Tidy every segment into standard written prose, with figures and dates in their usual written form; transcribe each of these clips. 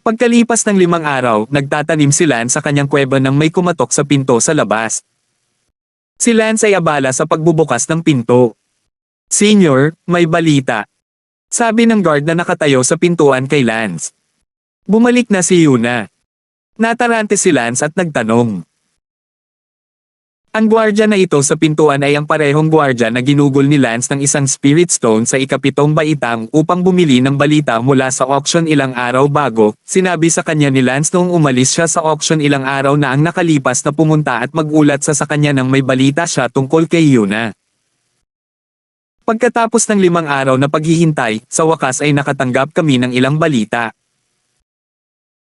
Pagkalipas ng 5 araw, nagtatanim si Lance sa kanyang kuweba nang may kumatok sa pinto sa labas. Si Lance ay abala sa pagbubukas ng pinto. "Senior, may balita," sabi ng guard na nakatayo sa pintuan kay Lance. Bumalik na si Yuna. Natarante si Lance at nagtanong. Ang gwardiya na ito sa pintuan ay ang parehong gwardiya na ginugol ni Lance ng isang spirit stone sa ika-7 baitang upang bumili ng balita mula sa auction ilang araw bago. Sinabi sa kanya ni Lance noong umalis siya sa auction ilang araw na ang nakalipas na pumunta at magulat sa kanya nang may balita siya tungkol kay Yuna. Pagkatapos ng 5 araw na paghihintay, sa wakas ay nakatanggap kami ng ilang balita.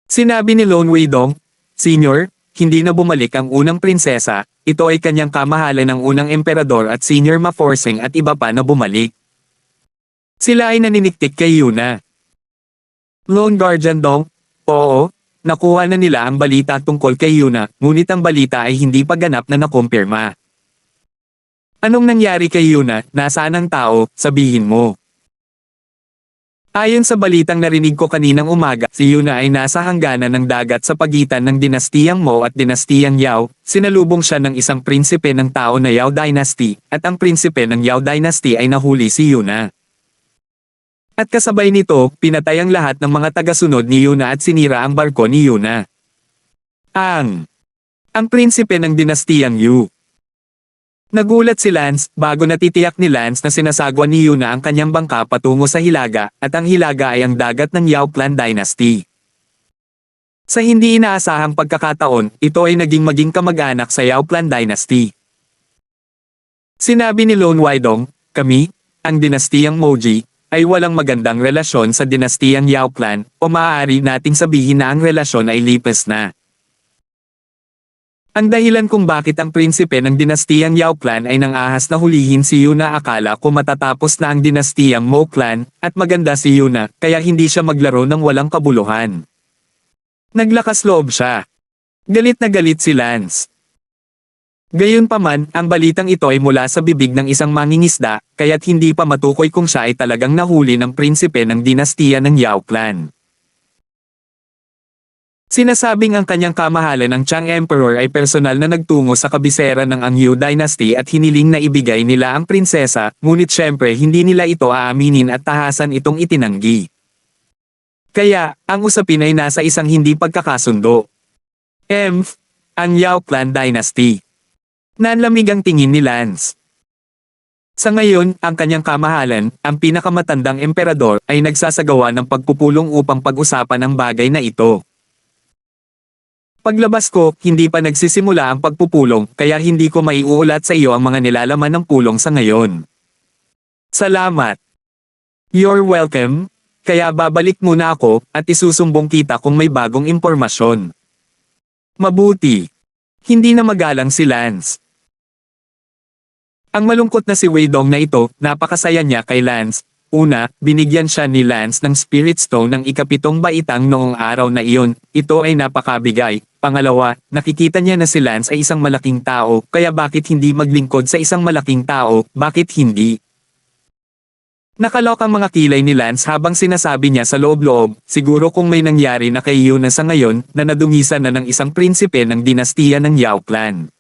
Sinabi ni Lone Weidong, "Senior, hindi na bumalik ang unang prinsesa, ito ay kanyang kamahalan ng unang emperador at Senior Ma-Forcing at iba pa na bumalik." Sila ay naniniktik kay Yuna. Lone Guardian Dong, "Oo, nakuha na nila ang balita tungkol kay Yuna, ngunit ang balita ay hindi pa ganap na nakumpirma." "Anong nangyari kay Yuna? Nasaan ang tao? Sabihin mo." Ayon sa balitang narinig ko kaninang umaga, si Yuna ay nasa hangganan ng dagat sa pagitan ng dinastiyang Mo at dinastiyang Yao. Sinalubong siya ng isang prinsipe ng tao na Yao Dynasty, at ang prinsipe ng Yao Dynasty ay nahuli si Yuna. At kasabay nito, pinatay ang lahat ng mga tagasunod ni Yuna at sinira ang barko ni Yuna. Ang prinsipe ng dinastiyang Yu. Nagulat si Lance, bago natitiyak ni Lance na sinasagwa ni Yuna ang kanyang bangka patungo sa Hilaga, at ang Hilaga ay ang dagat ng Yao Clan Dynasty. Sa hindi inaasahang pagkakataon, ito ay maging kamag-anak sa Yao Clan Dynasty. Sinabi ni Lone Weidong, "Kami, ang dinastiyang Moji, ay walang magandang relasyon sa dinastiyang Yao Clan, o maaari nating sabihin na ang relasyon ay lipas na." Ang dahilan kung bakit ang prinsipe ng dinastiyang Yao Clan ay nangahas na hulihin si Yuna, akala ko matatapos na ang dinastiyang Mo Clan, at maganda si Yuna, kaya hindi siya maglaro ng walang kabuluhan. Naglakas loob siya. Galit na galit si Lance. Gayunpaman, ang balitang ito ay mula sa bibig ng isang mangingisda, kaya't hindi pa matukoy kung siya ay talagang nahuli ng prinsipe ng dinastiya ng Yao Clan. Sinasabing ang kanyang kamahalan ng Chang Emperor ay personal na nagtungo sa kabisera ng ang Yu Dynasty at hiniling na ibigay nila ang prinsesa, ngunit syempre hindi nila ito aaminin at tahasan itong itinanggi. Kaya, ang usapin ay nasa isang hindi pagkakasundo. Ang Yao Clan Dynasty. Nanlamig ang tingin ni Lance. Sa ngayon, ang kanyang kamahalan, ang pinakamatandang emperador, ay nagsasagawa ng pagpupulong upang pag-usapan ang bagay na ito. Paglabas ko, hindi pa nagsisimula ang pagpupulong, kaya hindi ko maiuulat sa iyo ang mga nilalaman ng pulong sa ngayon. Salamat. You're welcome. Kaya babalik muna ako, at isusumbong kita kung may bagong impormasyon. Mabuti. Hindi na magalang si Lance. Ang malungkot na si Weidong na ito, napakasaya niya kay Lance. Una, binigyan siya ni Lance ng Spirit Stone ng ika-7 baitang noong araw na iyon. Ito ay napakabigay. Pangalawa, nakikita niya na si Lance ay isang malaking tao, kaya bakit hindi maglingkod sa isang malaking tao, bakit hindi? Nakalok ang mga kilay ni Lance habang sinasabi niya sa loob-loob, siguro kung may nangyari na kay Yuna sa ngayon, na nadungisan na ng isang prinsipe ng dinastiya ng Yao Clan.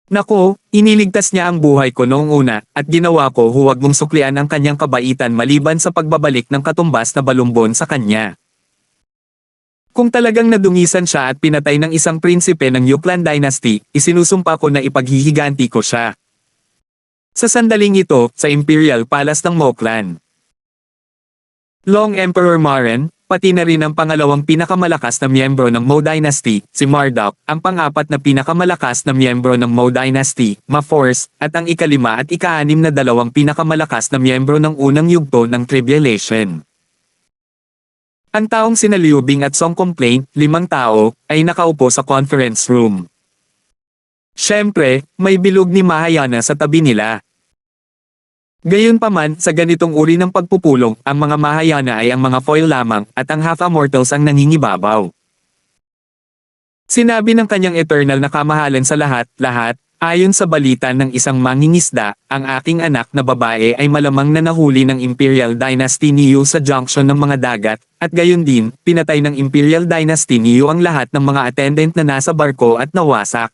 Nako, iniligtas niya ang buhay ko noong una, at ginawa ko huwag mong suklian ang kanyang kabaitan maliban sa pagbabalik ng katumbas na balumbon sa kanya. Kung talagang nadungisan siya at pinatay ng isang prinsipe ng Yu Clan Dynasty, isinusumpa ko na ipaghihiganti ko siya. Sa sandaling ito, sa Imperial Palace ng Mo Clan. Long Emperor Maren, pati na rin ang pangalawang pinakamalakas na miyembro ng Mo Dynasty, si Marduk, ang pang-apat na pinakamalakas na miyembro ng Mo Dynasty, Ma-Force, at ang ika-5 at ika-6 na dalawang pinakamalakas na miyembro ng unang yugto ng Tribulation. Ang taong sina Liu Bing at Song Complaint, 5 tao, ay nakaupo sa conference room. Siyempre, may bilog ni Mahayana sa tabi nila. Gayunpaman, sa ganitong uri ng pagpupulong, ang mga Mahayana ay ang mga foil lamang, at ang half-immortals ang nangingibabaw. Sinabi ng kanyang eternal na kamahalan sa lahat, Ayon sa balita ng isang mangingisda, ang aking anak na babae ay malamang na nahuli ng Imperial Dynasty Niue sa junction ng mga dagat, at gayon din, pinatay ng Imperial Dynasty Niue ang lahat ng mga attendant na nasa barko at nawasak.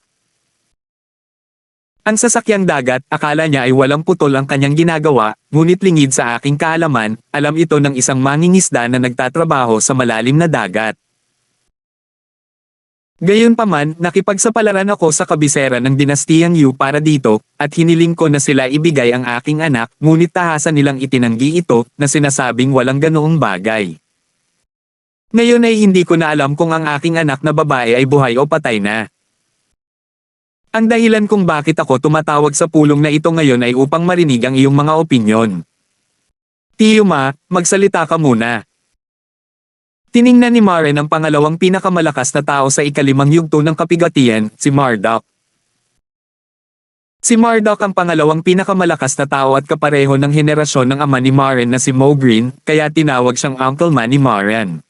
Ang sasakyang dagat, akala niya ay walang putol ang kanyang ginagawa, ngunit lingid sa aking kaalaman, alam ito ng isang mangingisda na nagtatrabaho sa malalim na dagat. Gayunpaman, nakipagsapalaran ako sa kabisera ng dinastiyang Yu para dito, at hiniling ko na sila ibigay ang aking anak, ngunit tahasan nilang itinanggi ito, na sinasabing walang ganoong bagay. Ngayon ay hindi ko na alam kung ang aking anak na babae ay buhay o patay na. Ang dahilan kung bakit ako tumatawag sa pulong na ito ngayon ay upang marinig ang iyong mga opinyon. Tiyo Ma, magsalita ka muna. Tiningnan ni Maren ang pangalawang pinakamalakas na tao sa ikalimang yugto ng kapigatian, si Marduk. Si Marduk ang pangalawang pinakamalakas na tao at kapareho ng henerasyon ng ama ni Maren na si Moghrin, kaya tinawag siyang Uncle Ma ni Maren.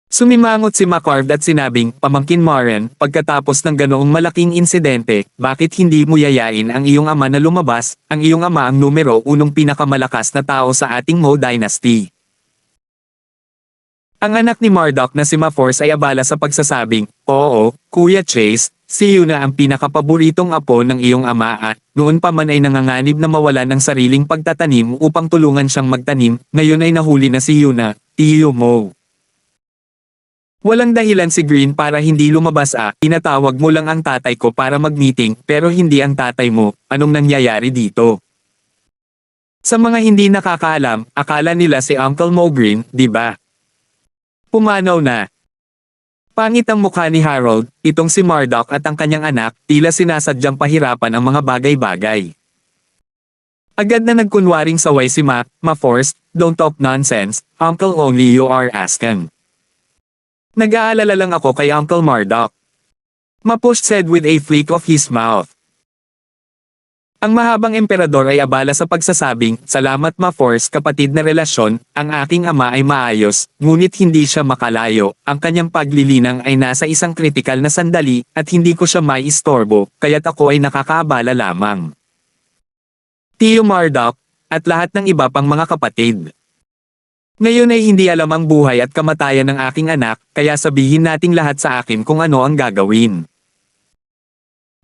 Sumimangot si Macarved at sinabing, "Pamangkin Maren, pagkatapos ng ganoong malaking insidente, bakit hindi mo yayain ang iyong ama na lumabas? Ang iyong ama ang numero unong pinakamalakas na tao sa ating Mo Dynasty." Ang anak ni Marduk na si Ma-Force ay abala sa pagsasabing, "Oo, Kuya Chase, si Yuna ang pinakapaboritong apo ng iyong ama at, noon pa man ay nanganganib na mawalan ng sariling pagtatanim upang tulungan siyang magtanim, ngayon ay nahuli na si Yuna, Tiyo Mo. Walang dahilan si Green para hindi lumabas Tinatawag mo lang ang tatay ko para mag-meeting pero hindi ang tatay mo, anong nangyayari dito?" Sa mga hindi nakakaalam, akala nila si Uncle Moghrin, di ba? Pumanaw na. Pangit ang mukha ni Harold, itong si Marduk at ang kanyang anak, tila sinasadyang pahirapan ang mga bagay-bagay. Agad na nagkunwaring saway si Ma-Force, "Don't talk nonsense, Uncle, only you are asking." "Nag-aalala lang ako kay Uncle Marduk," Ma-Push said with a flick of his mouth. Ang mahabang emperador ay abala sa pagsasabing, "Salamat Ma-Force, kapatid na relasyon, ang aking ama ay maayos, ngunit hindi siya makalayo, ang kanyang paglilinang ay nasa isang kritikal na sandali, at hindi ko siya maiistorbo, kaya't ako ay nakakaabala lamang. Tiyo Marduk, at lahat ng iba pang mga kapatid. Ngayon ay hindi alam ang buhay at kamatayan ng aking anak, kaya sabihin nating lahat sa akin kung ano ang gagawin."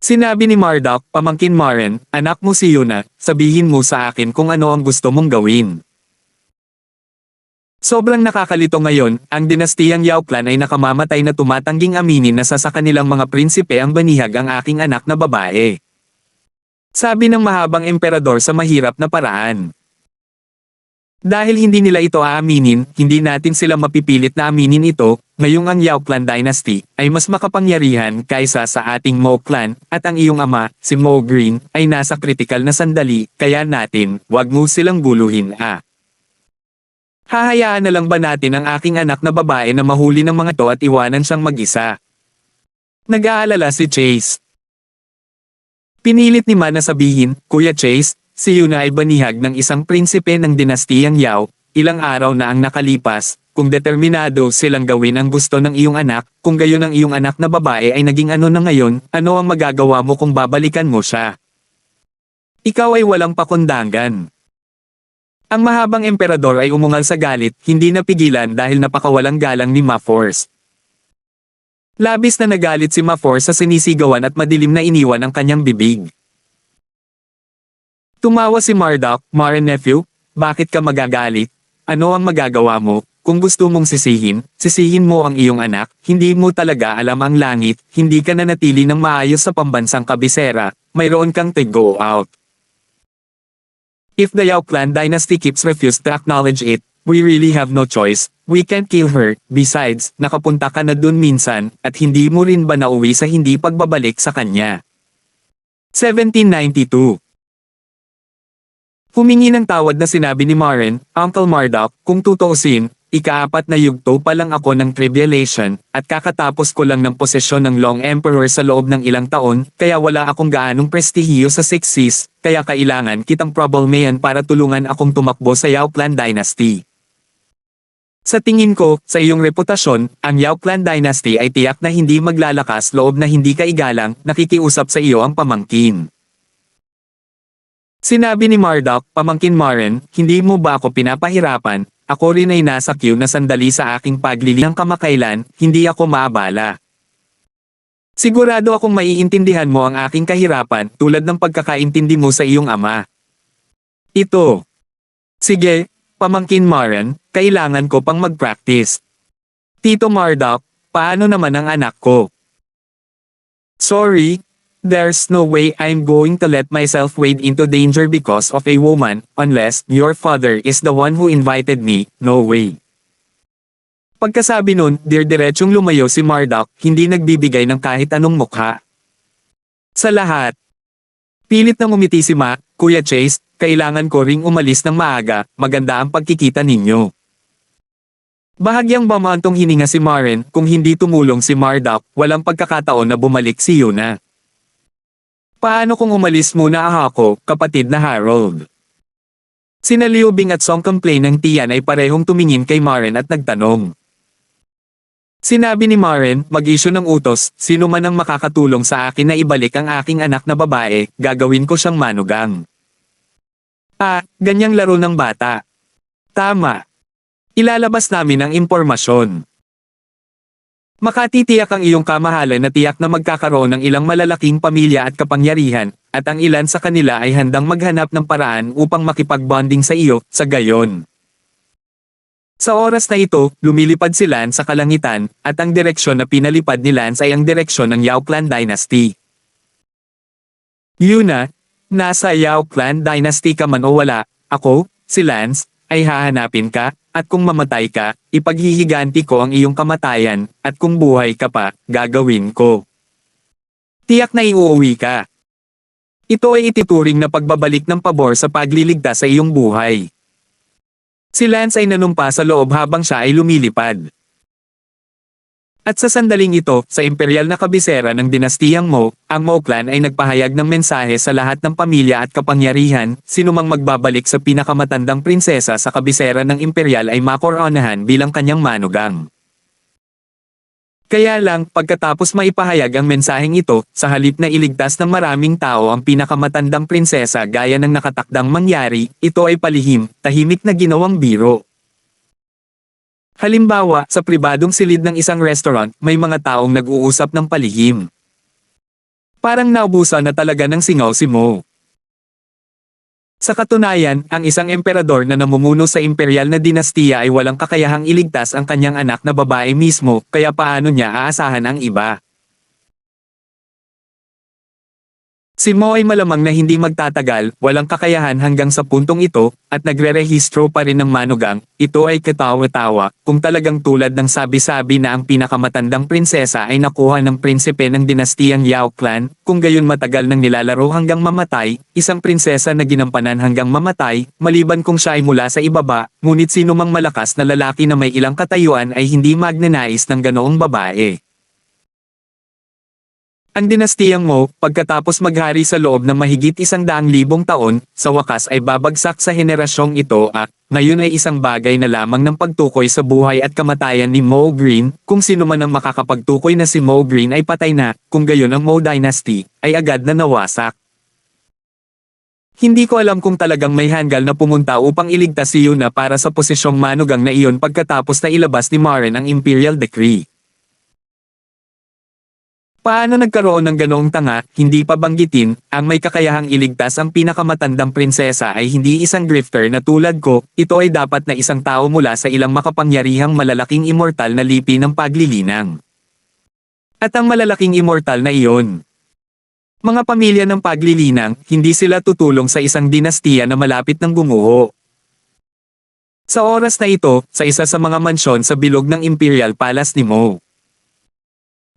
Sinabi ni Marduk, "Pamangkin Maren, anak mo si Yuna, sabihin mo sa akin kung ano ang gusto mong gawin." Sobrang nakakalito ngayon, ang dinastiyang Yao clan ay nakamamatay na tumatangging aminin na sa kanilang mga prinsipe ang banihag ang aking anak na babae. Sabi ng mahabang emperador sa mahirap na paraan. Dahil hindi nila ito aaminin, hindi natin sila mapipilit na aminin ito, ngayong ang Yao Clan Dynasty ay mas makapangyarihan kaysa sa ating Mo Clan, at ang iyong ama, si Moghrin, ay nasa kritikal na sandali, kaya natin, wag mo silang guluhin Hahayaan na lang ba natin ang aking anak na babae na mahuli ng mga to at iwanan siyang mag-isa? Nag-aalala si Chase. Pinilit ni Ma na sabihin, "Kuya Chase, si Yuna ay banihag ng isang prinsipe ng dinastiyang Yao, ilang araw na ang nakalipas, kung determinado silang gawin ang gusto ng iyong anak, kung gayon ang iyong anak na babae ay naging ano na ngayon, ano ang magagawa mo kung babalikan mo siya? Ikaw ay walang pakundangan." Ang mahabang emperador ay umungal sa galit, hindi napigilan dahil napakawalang galang ni Ma-Force. Labis na nagalit si Ma-Force sa sinisigawan at madilim na iniwan ang kanyang bibig. Tumawa si Marduk, "Maren nephew, bakit ka magagalit? Ano ang magagawa mo? Kung gusto mong sisihin, sisihin mo ang iyong anak, hindi mo talaga alam ang langit, hindi ka nanatili ng maayos sa pambansang kabisera, mayroon kang to go out. If the Yao Clan Dynasty keeps refused to acknowledge it, we really have no choice, we can't kill her, besides, nakapunta ka na dun minsan, at hindi mo rin ba nauwi sa hindi pagbabalik sa kanya?" 1792. Humingi ng tawad na sinabi ni Maren, "Uncle Marduk, kung tutuusin, ika-4 na yugto pa lang ako ng tribulation, at kakatapos ko lang ng posesyon ng Long Emperor sa loob ng ilang taon, kaya wala akong gaanong prestihiyo sa Six Seas, kaya kailangan kitang problemayan para tulungan akong tumakbo sa Yao Clan Dynasty." Sa tingin ko, sa iyong reputasyon, ang Yao Clan Dynasty ay tiyak na hindi maglalakas loob na hindi ka igalang, nakikiusap sa iyo ang pamangkin. Sinabi ni Marduk, pamangkin Maren, hindi mo ba ako pinapahirapan? Ako rin ay nasa queue na sandali sa aking paglililang kamakailan, hindi ako maabala. Sigurado akong maiintindihan mo ang aking kahirapan tulad ng pagkakaintindi mo sa iyong ama. Ito. Sige, pamangkin Maren, kailangan ko pang mag-practice. Tito Marduk, paano naman ang anak ko? Sorry, there's no way I'm going to let myself wade into danger because of a woman, unless your father is the one who invited me, no way. Pagkasabi nun, diretsyong lumayo si Marduk, hindi nagbibigay ng kahit anong mukha. Sa lahat. Pilit na ngumiti si Ma, Kuya Chase, kailangan ko ring umalis ng maaga, maganda ang pagkikita ninyo. Bahagyang bumantong hininga si Maren, kung hindi tumulong si Marduk, walang pagkakataon na bumalik si Yuna. Paano kung umalis muna ako, kapatid na Harold? Sina Liu Bing at Song Complain ng Tian ay parehong tumingin kay Maren at nagtanong. Sinabi ni Maren, mag-issue ng utos, sino man ang makakatulong sa akin na ibalik ang aking anak na babae, gagawin ko siyang manugang. Ganyang laro ng bata. Tama. Ilalabas namin ang impormasyon. Makatitiyak ang iyong kamahalan na tiyak na magkakaroon ng ilang malalaking pamilya at kapangyarihan, at ang ilan sa kanila ay handang maghanap ng paraan upang makipag-bonding sa iyo, sa gayon. Sa oras na ito, lumilipad si Lance sa kalangitan, at ang direksyon na pinalipad ni Lance ay ang direksyon ng Yao Clan Dynasty. Yuna, nasa Yao Clan Dynasty ka man o wala, ako, si Lance, ay hahanapin ka, at kung mamatay ka, ipaghihiganti ko ang iyong kamatayan, at kung buhay ka pa, gagawin ko. Tiyak na iuuwi ka. Ito ay itituring na pagbabalik ng pabor sa pagliligtas sa iyong buhay. Si Lance ay nanumpa sa loob habang siya ay lumilipad. At sa sandaling ito, sa imperial na kabisera ng dinastiyang Mo, ang Mo clan ay nagpahayag ng mensahe sa lahat ng pamilya at kapangyarihan, sinumang magbabalik sa pinakamatandang prinsesa sa kabisera ng imperial ay makoronahan bilang kanyang manugang. Kaya lang, pagkatapos maipahayag ang mensaheng ito, sa halip na iligtas ng maraming tao ang pinakamatandang prinsesa gaya ng nakatakdang mangyari, ito ay palihim, tahimik na ginawang biro. Halimbawa, sa pribadong silid ng isang restaurant, may mga taong nag-uusap ng palihim. Parang naubusan na talaga ng singaw si Mo. Sa katunayan, ang isang emperador na namumuno sa imperial na dinastiya ay walang kakayahang iligtas ang kanyang anak na babae mismo, kaya paano niya aasahan ang iba? Si Mo ay malamang na hindi magtatagal, walang kakayahan hanggang sa puntong ito, at nagre-rehistro pa rin ng manugang, ito ay katawa-tawa, kung talagang tulad ng sabi-sabi na ang pinakamatandang prinsesa ay nakuha ng prinsipe ng dinastiyang Yao Clan, kung gayon matagal nang nilalaro hanggang mamatay, isang prinsesa na ginampanan hanggang mamatay, maliban kung siya ay mula sa ibaba, ngunit sino mang malakas na lalaki na may ilang katayuan ay hindi magnanais ng ganoong babae. Ang dinastiyang Mo, pagkatapos maghari sa loob ng mahigit 100,000 taon, sa wakas ay babagsak sa henerasyong ito at, ngayon ay isang bagay na lamang ng pagtukoy sa buhay at kamatayan ni Mo Green, kung sino man ang makakapagtukoy na si Mo Green ay patay na, kung gayon ang Mo Dynasty, ay agad na nawasak. Hindi ko alam kung talagang may hanggal na pumunta upang iligtas si Yuna para sa posisyong manugang na iyon pagkatapos na ilabas ni Maren ang Imperial Decree. Paano nagkaroon ng ganoong tanga, hindi pa banggitin, ang may kakayahang iligtas ang pinakamatandang prinsesa ay hindi isang grifter na tulad ko, ito ay dapat na isang tao mula sa ilang makapangyarihang malalaking immortal na lipi ng paglilinang. At ang malalaking immortal na iyon. Mga pamilya ng paglilinang, hindi sila tutulong sa isang dinastiya na malapit ng gumuho. Sa oras na ito, sa isa sa mga mansyon sa bilog ng Imperial Palace ni Mo.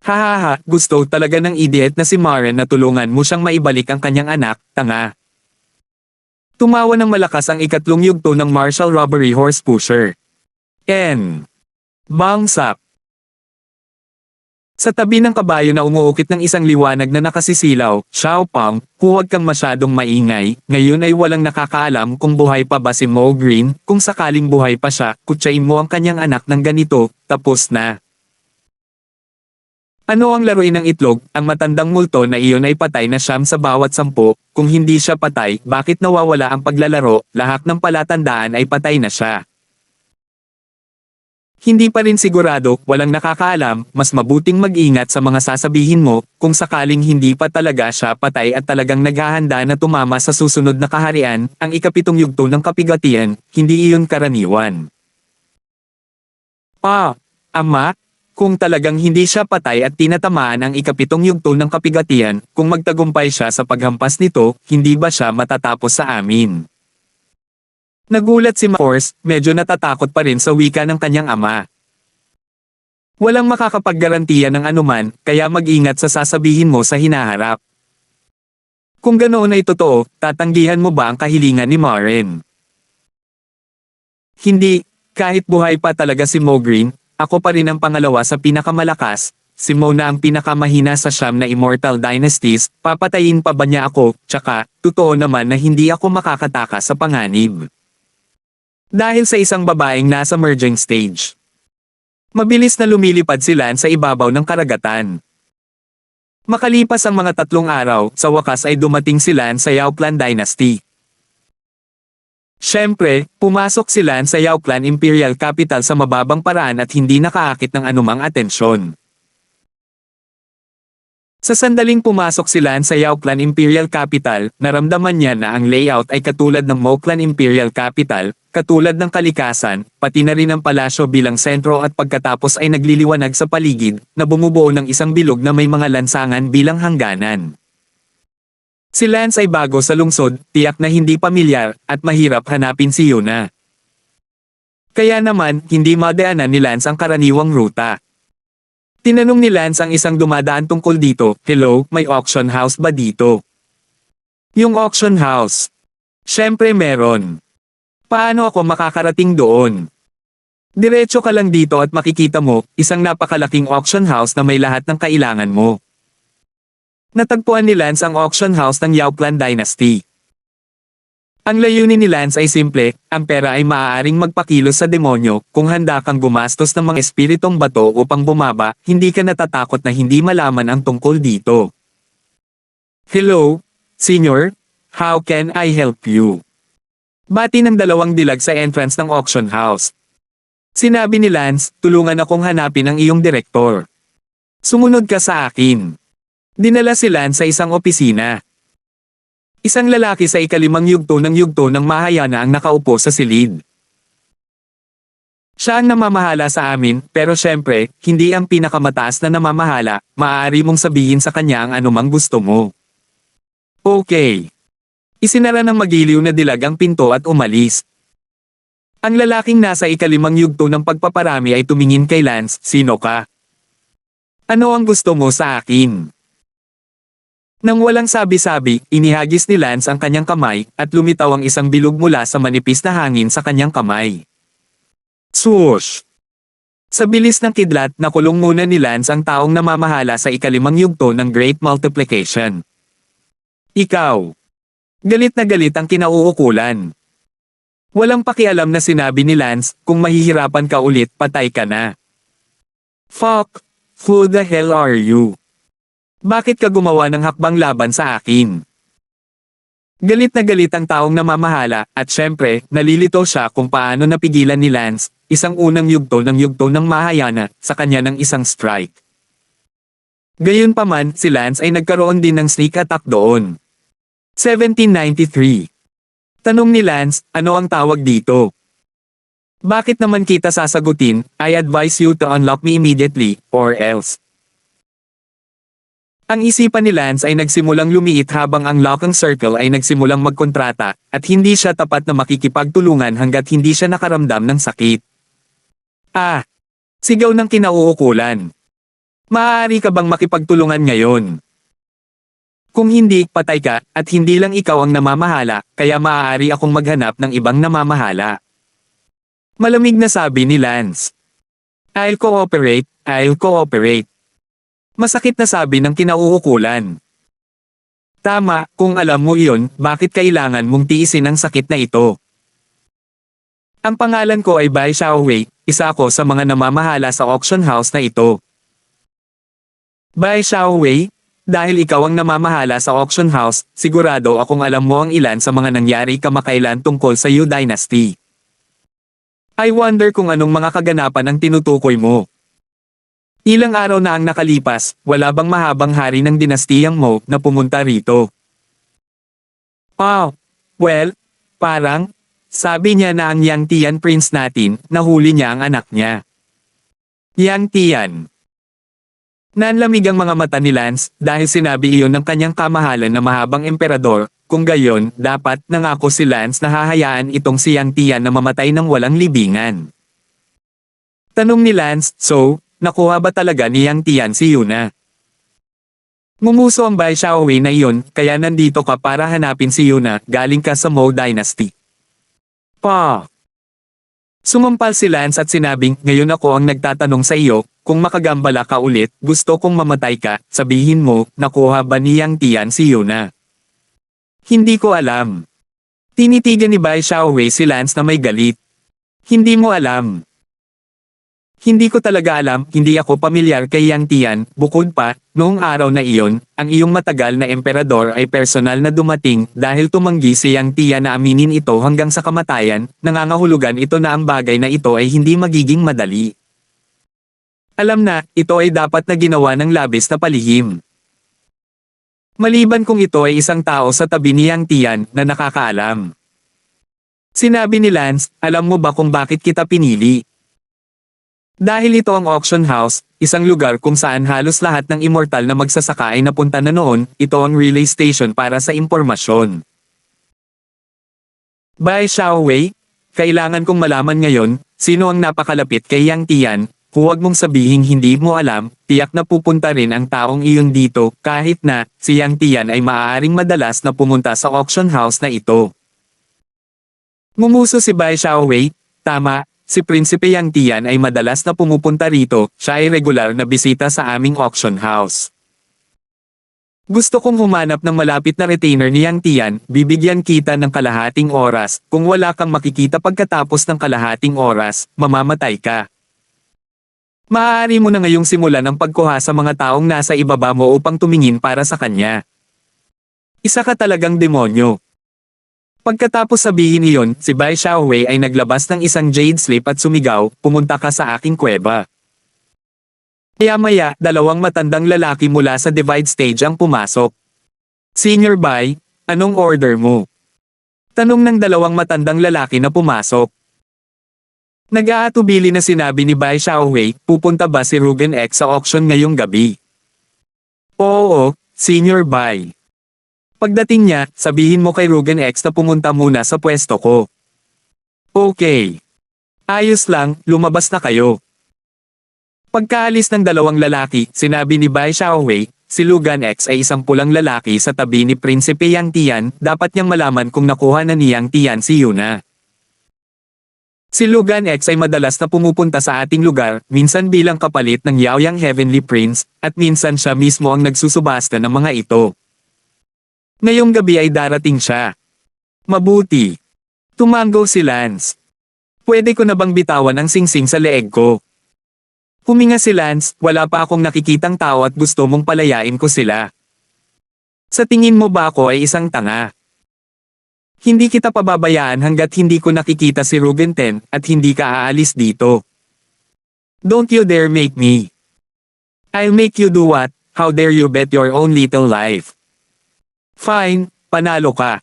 Hahaha, gusto talaga ng idiot na si Maren na tulungan mo siyang maibalik ang kanyang anak, tanga. Tumawa ng malakas ang ikatlong yugto ng martial robbery horse pusher. Bangsak. Sa tabi ng kabayo na umuukit ng isang liwanag na nakasisilaw, Xiaopang, huwag kang masyadong maingay, ngayon ay walang nakakaalam kung buhay pa ba si Mo Green, kung sakaling buhay pa siya, kutsain mo ang kanyang anak ng ganito, tapos na. Ano ang laruin ng itlog? Ang matandang multo na iyon ay patay na siyam sa bawat 10, kung hindi siya patay, bakit nawawala ang paglalaro, lahat ng palatandaan ay patay na siya. Hindi pa rin sigurado, walang nakakaalam, mas mabuting mag-ingat sa mga sasabihin mo, kung sakaling hindi pa talaga siya patay at talagang naghahanda na tumama sa susunod na kaharian, ang ikapitong yugto ng kapigatian, hindi iyon karaniwan. Ama, kung talagang hindi siya patay at tinatamaan ang ikapitong yugto ng kapigatian, kung magtagumpay siya sa paghampas nito, hindi ba siya matatapos sa amin? Nagulat si Force, medyo natatakot pa rin sa wika ng kanyang ama. Walang makakapaggarantiya ng anuman, kaya mag-ingat sa sasabihin mo sa hinaharap. Kung ganoon ay totoo, tatanggihan mo ba ang kahilingan ni Maren? Hindi, kahit buhay pa talaga si Mo Green, ako pa rin ang pangalawa sa pinakamalakas, si Mo na ang pinakamahina sa siyam na Immortal Dynasties, papatayin pa ba niya ako, tsaka, totoo naman na hindi ako makakataka sa panganib. Dahil sa isang babaeng nasa merging stage. Mabilis na lumilipad si Lance sa ibabaw ng karagatan. Makalipas ang mga 3 araw, sa wakas ay dumating si Lance sa Yaoplan Dynasty. Siyempre, pumasok si Lance sa Yaoplan Imperial Capital sa mababang paraan at hindi nakaakit ng anumang atensyon. Sa sandaling pumasok si Lance sa Yaoplan Imperial Capital, naramdaman niya na ang layout ay katulad ng Moklan Imperial Capital, katulad ng kalikasan, pati na rin ang palasyo bilang sentro at pagkatapos ay nagliliwanag sa paligid, na bumubuo ng isang bilog na may mga lansangan bilang hangganan. Si Lance ay bago sa lungsod, tiyak na hindi pamilyar, at mahirap hanapin si Yuna. Kaya naman, hindi madaanan ni Lance ang karaniwang ruta. Tinanong ni Lance ang isang dumadaan tungkol dito, "Hello, may auction house ba dito?" "Yung auction house? Siyempre meron. Paano ako makakarating doon?" "Diretso ka lang dito at makikita mo, isang napakalaking auction house na may lahat ng kailangan mo." Natagpuan ni Lance ang auction house ng Yaoplan Dynasty. Ang layunin ni Lance ay simple, ang pera ay maaaring magpakilos sa demonyo, kung handa kang gumastos ng mga espiritong bato upang bumaba, hindi ka natatakot na hindi malaman ang tungkol dito. "Hello, Senior, how can I help you?" Bati ng 2 dilag sa entrance ng auction house. Sinabi ni Lance, "Tulungan akong hanapin ang iyong direktor. Sumunod ka sa akin." Dinala si Lance sa isang opisina. Isang lalaki sa ika-5 yugto ng Mahayana ang nakaupo sa silid. "Siya ang namamahala sa amin, pero syempre, hindi ang pinakamataas na namamahala, maaari mong sabihin sa kanya ang anumang gusto mo." "Okay." Isinara ng magiliw na dilag ang pinto at umalis. Ang lalaking nasa ika-5 yugto ng pagpaparami ay tumingin kay Lance, "Sino ka? Ano ang gusto mo sa akin?" Nang walang sabi-sabi, inihagis ni Lance ang kanyang kamay, at lumitaw ang isang bilog mula sa manipis na hangin sa kanyang kamay. Swoosh! Sa bilis ng kidlat, nakulong muna ni Lance ang taong namamahala sa ika-5 yugto ng Great Multiplication. "Ikaw!" Galit na galit ang kinauukulan. Walang pakialam na sinabi ni Lance, "Kung mahihirapan ka ulit, patay ka na." "Fuck! Who the hell are you? Bakit ka gumawa ng hakbang laban sa akin?" Galit na galit ang taong namamahala, at syempre, nalilito siya kung paano napigilan ni Lance, isang unang yugto ng Mahayana, sa kanya ng isang strike. Gayunpaman, si Lance ay nagkaroon din ng sneak attack doon. 1793. Tanong ni Lance, "Ano ang tawag dito?" "Bakit naman kita sasagutin? I advise you to unlock me immediately, or else." Ang isipan ni Lance ay nagsimulang lumiit habang ang Locking Circle ay nagsimulang magkontrata, at hindi siya tapat na makikipagtulungan hanggat hindi siya nakaramdam ng sakit. Sigaw ng kinauukulan. "Maaari ka bang makipagtulungan ngayon? Kung hindi, patay ka, at hindi lang ikaw ang namamahala, kaya maaari akong maghanap ng ibang namamahala." Malamig na sabi ni Lance. I'll cooperate. Masakit na sabi ng kinauukulan. Tama, kung alam mo iyon, bakit kailangan mong tiisin ang sakit na ito? Ang pangalan ko ay Bai Xiaowei, isa ako sa mga namamahala sa auction house na ito. Bai Xiaowei, dahil ikaw ang namamahala sa auction house, sigurado akong alam mo ang ilan sa mga nangyari kamakailan tungkol sa Yu Dynasty. I wonder kung anong mga kaganapan ang tinutukoy mo. Ilang araw na ang nakalipas, wala bang mahabang hari ng dinastiyang Mo na pumunta rito? Oh, well, parang, sabi niya na ang Yang Tian Prince natin, nahuli niya ang anak niya. Yang Tian. Nanlamig ang mga mata ni Lance dahil sinabi iyon ng kanyang kamahalan na mahabang emperador, kung gayon, dapat nangako si Lance na hahayaan itong si Yang Tian na mamatay ng walang libingan. Tanong ni Lance, so, nakuha ba talaga ni Yang Tian si Yuna? Ngumuso ang Bai Xiaowei na iyon, kaya nandito ka para hanapin si Yuna, galing ka sa Mo Dynasty. Pa! Sumampal si Lance at sinabing, ngayon ako ang nagtatanong sa iyo, kung makagambala ka ulit, gusto kong mamatay ka, sabihin mo, nakuha ba ni Yang Tian si Yuna? Hindi ko alam. Tinitigan ni Bai Xiaowei si Lance na may galit. Hindi mo alam. Hindi ko talaga alam, hindi ako pamilyar kay Yang Tian, bukod pa, noong araw na iyon, ang iyong matagal na emperador ay personal na dumating dahil tumanggi si Yang Tian na aminin ito hanggang sa kamatayan, nangangahulugan ito na ang bagay na ito ay hindi magiging madali. Alam na, ito ay dapat na ginawa ng labis na palihim. Maliban kung ito ay isang tao sa tabi ni Yang Tian na nakakaalam. Sinabi ni Lance, alam mo ba kung bakit kita pinili? Dahil ito ang auction house, isang lugar kung saan halos lahat ng immortal na magsasaka ay napunta na noon, ito ang relay station para sa impormasyon. Bai Xiaowei, kailangan kong malaman ngayon, sino ang napakalapit kay Yang Tian, huwag mong sabihing hindi mo alam, tiyak na pupunta rin ang taong iyon dito, kahit na, si Yang Tian ay maaaring madalas na pumunta sa auction house na ito. Ngumuso si Bai Xiaowei, tama. Si Prinsipe Yang Tian ay madalas na pumupunta rito, siya ay regular na bisita sa aming auction house. Gusto kong humanap ng malapit na retainer ni Yang Tian, bibigyan kita ng kalahating oras, kung wala kang makikita pagkatapos ng kalahating oras, mamamatay ka. Maaari mo na ngayong simulan ang pagkuha sa mga taong nasa ibaba mo upang tumingin para sa kanya. Isa ka talagang demonyo. Pagkatapos sabihin iyon, si Bai Xiaowei ay naglabas ng isang jade slip at sumigaw, pumunta ka sa aking kuweba. Maya-maya, dalawang matandang lalaki mula sa divide stage ang pumasok. Senior Bai, anong order mo? Tanong ng dalawang matandang lalaki na pumasok. Nag-aatubili na sinabi ni Bai Xiaowei, pupunta ba si Rugen X sa auction ngayong gabi? Oo, Senior Bai. Pagdating niya, sabihin mo kay Rugen X na pumunta muna sa pwesto ko. Okay. Ayos lang, lumabas na kayo. Pagkaalis ng dalawang lalaki, sinabi ni Bai Xiaowei, si Rugen X ay isang pulang lalaki sa tabi ni Prinsipe Yang Tian, dapat niyang malaman kung nakuha na ni Yang Tian si Yuna. Si Rugen X ay madalas na pumupunta sa ating lugar, minsan bilang kapalit ng Yaoyang Heavenly Prince, at minsan siya mismo ang nagsusubasta ng mga ito. Ngayong gabi ay darating siya. Mabuti. Tumango si Lance. Pwede ko na bang bitawan ang singsing sa leeg ko? Huminga si Lance, wala pa akong nakikitang tao at gusto mong palayain ko sila. Sa tingin mo ba ako ay isang tanga? Hindi kita pababayaan hanggat hindi ko nakikita si Rugen Ten at hindi ka aalis dito. Don't you dare make me. I'll make you do what? How dare you bet your own little life? Fine, panalo ka.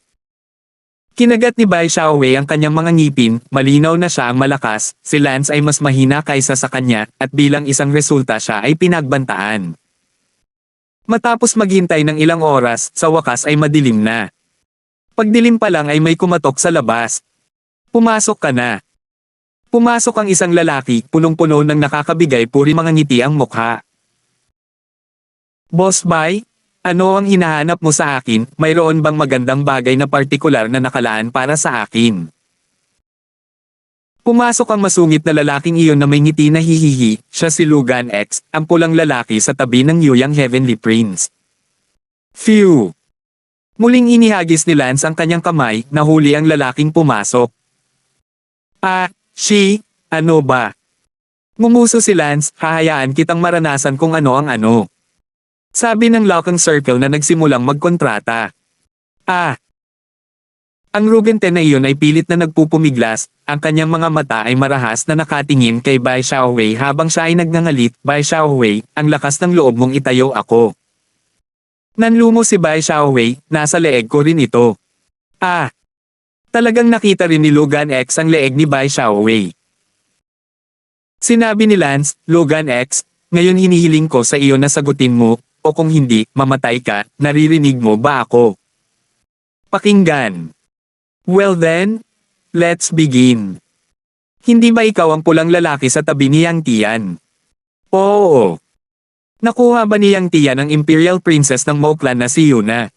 Kinagat ni Bai Xiaowei ang kanyang mga ngipin, malinaw na siya ang malakas, si Lance ay mas mahina kaysa sa kanya, at bilang isang resulta siya ay pinagbantaan. Matapos maghintay ng ilang oras, sa wakas ay madilim na. Pagdilim pa lang ay may kumatok sa labas. Pumasok ka na. Pumasok ang isang lalaki, punong-puno ng nakakabigay puri mga ngiti ang mukha. Boss Bai? Ano ang hinahanap mo sa akin? Mayroon bang magandang bagay na partikular na nakalaan para sa akin? Pumasok ang masungit na lalaking iyon na may ngiti na hihihi, siya si Logan X, ang pulang lalaki sa tabi ng Youyang Heavenly Prince. Phew! Muling inihagis ni Lance ang kanyang kamay, nahuli ang lalaking pumasok. Ano ba? Ngumuso si Lance, hahayaan kitang maranasan kung ano ang ano. Sabi ng Lockang Circle na nagsimulang magkontrata. Ang Rugante na iyon ay pilit na nagpupumiglas, ang kanyang mga mata ay marahas na nakatingin kay Bai Xiaowei habang siya ay nagngangalit, Bai Xiaowei, ang lakas ng loob mong itayo ako. Nanlumo si Bai Xiaowei, nasa leeg ko rin ito. Talagang nakita rin ni Logan X ang leeg ni Bai Xiaowei. Sinabi ni Lance, Logan X, ngayon hinihiling ko sa iyo na sagutin mo, o kung hindi, mamatay ka, naririnig mo ba ako? Pakinggan. Well then, let's begin. Hindi ba ikaw ang pulang lalaki sa tabi ni Yang Tian? Oo. Nakuha ba ni Yang Tian ang Imperial Princess ng Mao Clan na si Yuna?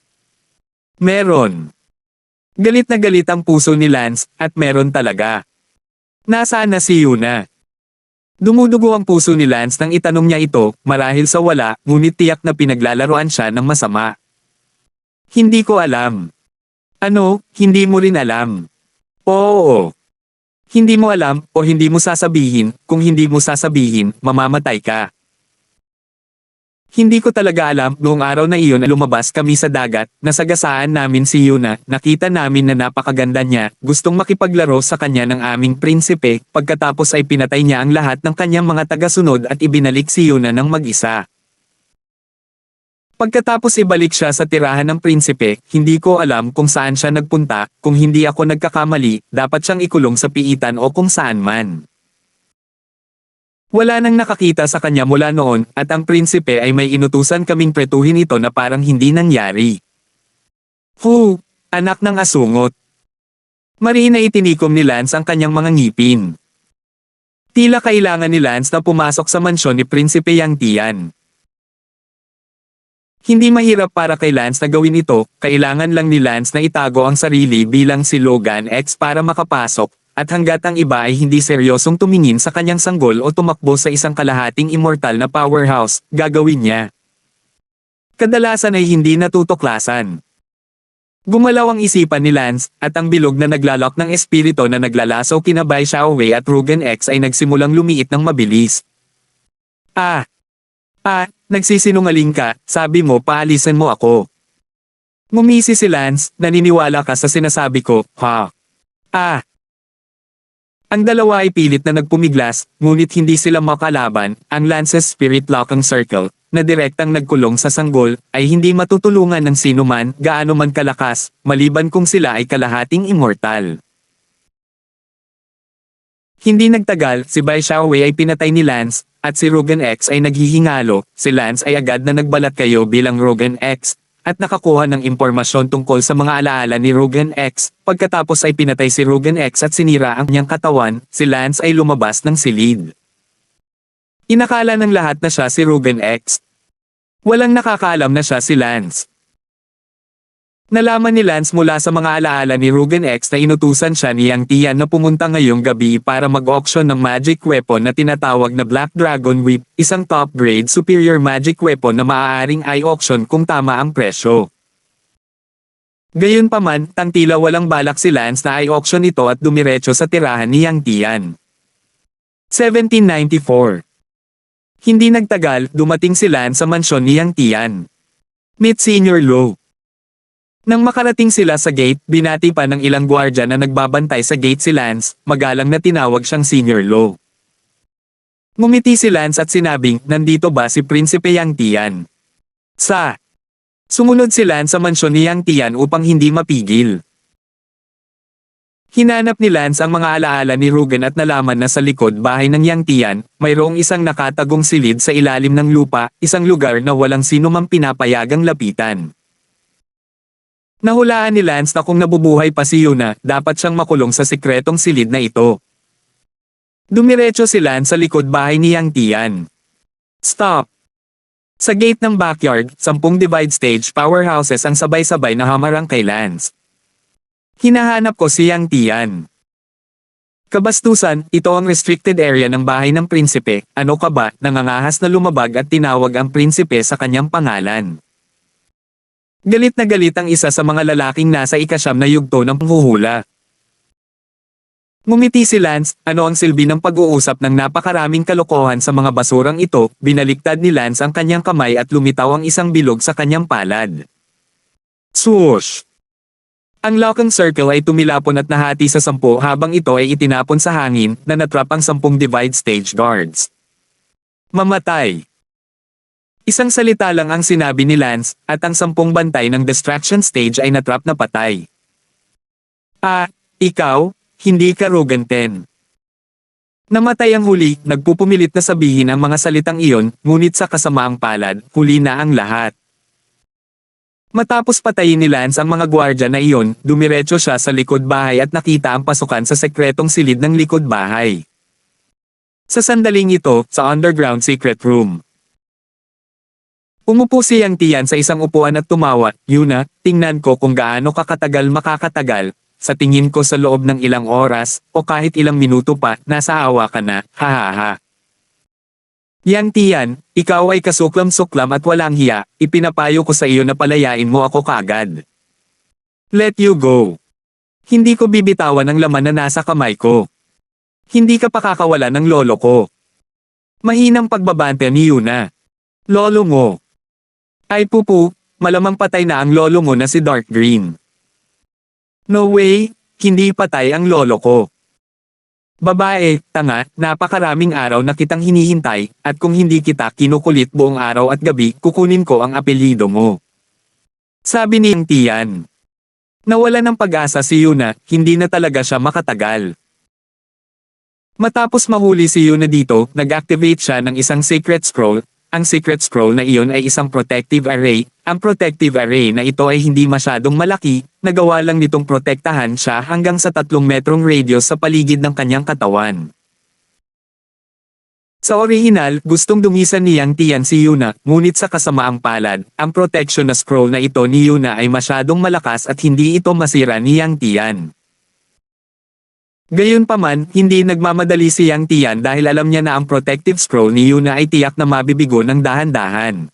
Meron. Galit na galit ang puso ni Lance, at meron talaga. Nasaan na si Yuna? Dumudugo ang puso ni Lance nang itanong niya ito, marahil sa wala, ngunit tiyak na pinaglalaroan siya ng masama. Hindi ko alam. Ano, hindi mo rin alam? Oo. Hindi mo alam, o hindi mo sasabihin, kung hindi mo sasabihin, mamamatay ka. Hindi ko talaga alam, noong araw na iyon na lumabas kami sa dagat, nasagasaan namin si Yuna, nakita namin na napakaganda niya, gustong makipaglaro sa kanya ng aming prinsipe, pagkatapos ay pinatay niya ang lahat ng kanyang mga tagasunod at ibinalik si Yuna ng mag-isa. Pagkatapos ibalik siya sa tirahan ng prinsipe, hindi ko alam kung saan siya nagpunta, kung hindi ako nagkakamali, dapat siyang ikulong sa piitan o kung saan man. Wala nang nakakita sa kanya mula noon, at ang prinsipe ay may inutusan kaming pretuhin ito na parang hindi nangyari. Anak ng asungot. Marina itinikom ni Lance ang kanyang mga ngipin. Tila kailangan ni Lance na pumasok sa mansyon ni Prinsipe Yang Tian. Hindi mahirap para kay Lance na gawin ito, kailangan lang ni Lance na itago ang sarili bilang si Logan X para makapasok, at hanggat ang iba ay hindi seryosong tumingin sa kanyang sanggol o tumakbo sa isang kalahating immortal na powerhouse, gagawin niya. Kadalasan ay hindi natutuklasan. Gumalaw ang isipan ni Lance, at ang bilog na naglalak ng espirito na naglalaso kina Bai Xiaowei at Rugen X ay nagsimulang lumiit ng mabilis. Nagsisinungaling ka, sabi mo paalisan mo ako. Ngumisi si Lance, naniniwala ka sa sinasabi ko, ha? Ang dalawa ay pilit na nagpumiglas, ngunit hindi sila makalaban, ang Lance's Spirit Locking Circle, na direktang nagkulong sa sanggol, ay hindi matutulungan ng sino man, gaano man kalakas, maliban kung sila ay kalahating immortal. Hindi nagtagal, si Bai Xiaowei ay pinatay ni Lance, at si Rugen X ay naghihingalo, si Lance ay agad na nagbalat kayo bilang Rugen X, at nakakuha ng impormasyon tungkol sa mga alaala ni Rugen X, pagkatapos ay pinatay si Rugen X at sinira ang kanyang katawan, si Lance ay lumabas ng silid. Inakala ng lahat na siya si Rugen X. Walang nakakaalam na siya si Lance. Nalaman ni Lance mula sa mga alaala ni Rugen X na inutusan siya ni Yang Tian na pumunta ngayong gabi para mag-auction ng magic weapon na tinatawag na Black Dragon Whip, isang top-grade superior magic weapon na maaaring i-auction kung tama ang presyo. Gayunpaman, tangtila walang balak si Lance na i-auction ito at dumiretso sa tirahan ni Yang Tian. 1794. Hindi nagtagal, dumating si Lance sa mansyon ni Yang Tian. Meet Senior Lo. Nang makarating sila sa gate, binati pa ng ilang gwardya na nagbabantay sa gate si Lance, magalang na tinawag siyang Senior Lo. Ngumiti si Lance at sinabing, nandito ba si Prinsipe Yang Tian? Sumunod si Lance sa mansyon ni Yang Tian upang hindi mapigil. Hinanap ni Lance ang mga alaala ni Rugen at nalaman na sa likod bahay ng Yang Tian, mayroong isang nakatagong silid sa ilalim ng lupa, isang lugar na walang sino mang pinapayagang lapitan. Nahulaan ni Lance na kung nabubuhay pa si Yuna, dapat siyang makulong sa sikretong silid na ito. Dumiretso si Lance sa likod bahay ni Yang Tian. Stop! Sa gate ng backyard, 10 divide stage powerhouses ang sabay-sabay na hamarang kay Lance. Hinahanap ko si Yang Tian. Kabastusan, ito ang restricted area ng bahay ng prinsipe. Ano ka ba, nangangahas na lumabag at tinawag ang prinsipe sa kanyang pangalan. Galit na galit ang isa sa mga lalaking nasa ikasyam na yugto ng panghuhula. Ngumiti si Lance, ano ang silbi ng pag-uusap ng napakaraming kalokohan sa mga basurang ito, binaliktad ni Lance ang kanyang kamay at lumitaw ang isang bilog sa kanyang palad. Swoosh! Ang Locking Circle ay tumilapon at nahati sa 10 habang ito ay itinapon sa hangin na natrap ang 10 Divide Stage Guards. Mamatay! Isang salita lang ang sinabi ni Lance at ang 10 bantay ng Distraction Stage ay natrap na patay. Ikaw, hindi ka Rogan 10. Namatay ang huli, nagpupumilit na sabihin ang mga salitang iyon, ngunit sa kasamaang palad, huli na ang lahat. Matapos patayin ni Lance ang mga gwardya na iyon, dumiretso siya sa likod bahay at nakita ang pasukan sa sekretong silid ng likod bahay. Sa sandaling ito, sa underground secret room. Umupo si Yang Tian sa isang upuan at tumawa, Yuna, tingnan ko kung gaano kakatagal makakatagal, sa tingin ko sa loob ng ilang oras, o kahit ilang minuto pa, nasa awa ka na, hahaha. Yang Tian, ikaw ay kasuklam-suklam at walang hiya, ipinapayo ko sa iyo na palayain mo ako kaagad. Let you go. Hindi ko bibitawan ang laman na nasa kamay ko. Hindi ka pakakawala ng lolo ko. Mahinang pagbabante ni Yuna. Lolo mo. Ay pupu, malamang patay na ang lolo mo na si Dark Green. No way, hindi patay ang lolo ko. Babae, tanga, napakaraming araw na kitang hinihintay, at kung hindi kita kinukulit buong araw at gabi, kukunin ko ang apelyido mo. Sabi ni Yang Tian. Nawala ng pag-asa si Yuna, hindi na talaga siya makatagal. Matapos mahuli si Yuna dito, nag-activate siya ng isang secret scroll. Ang secret scroll na iyon ay isang protective array. Ang protective array na ito ay hindi masyadong malaki, nagawa lang nitong protektahan siya hanggang sa 3 metrong radius sa paligid ng kanyang katawan. Sa orihinal, gustong dumisan ni Yang Tian si Yuna, ngunit sa kasamaang palad, ang protection na scroll na ito ni Yuna ay masyadong malakas at hindi ito masira ni Yang Tian. Gayunpaman, hindi nagmamadali si Yang Tian dahil alam niya na ang protective scroll ni Yuna ay tiyak na mabibigo ng dahan-dahan.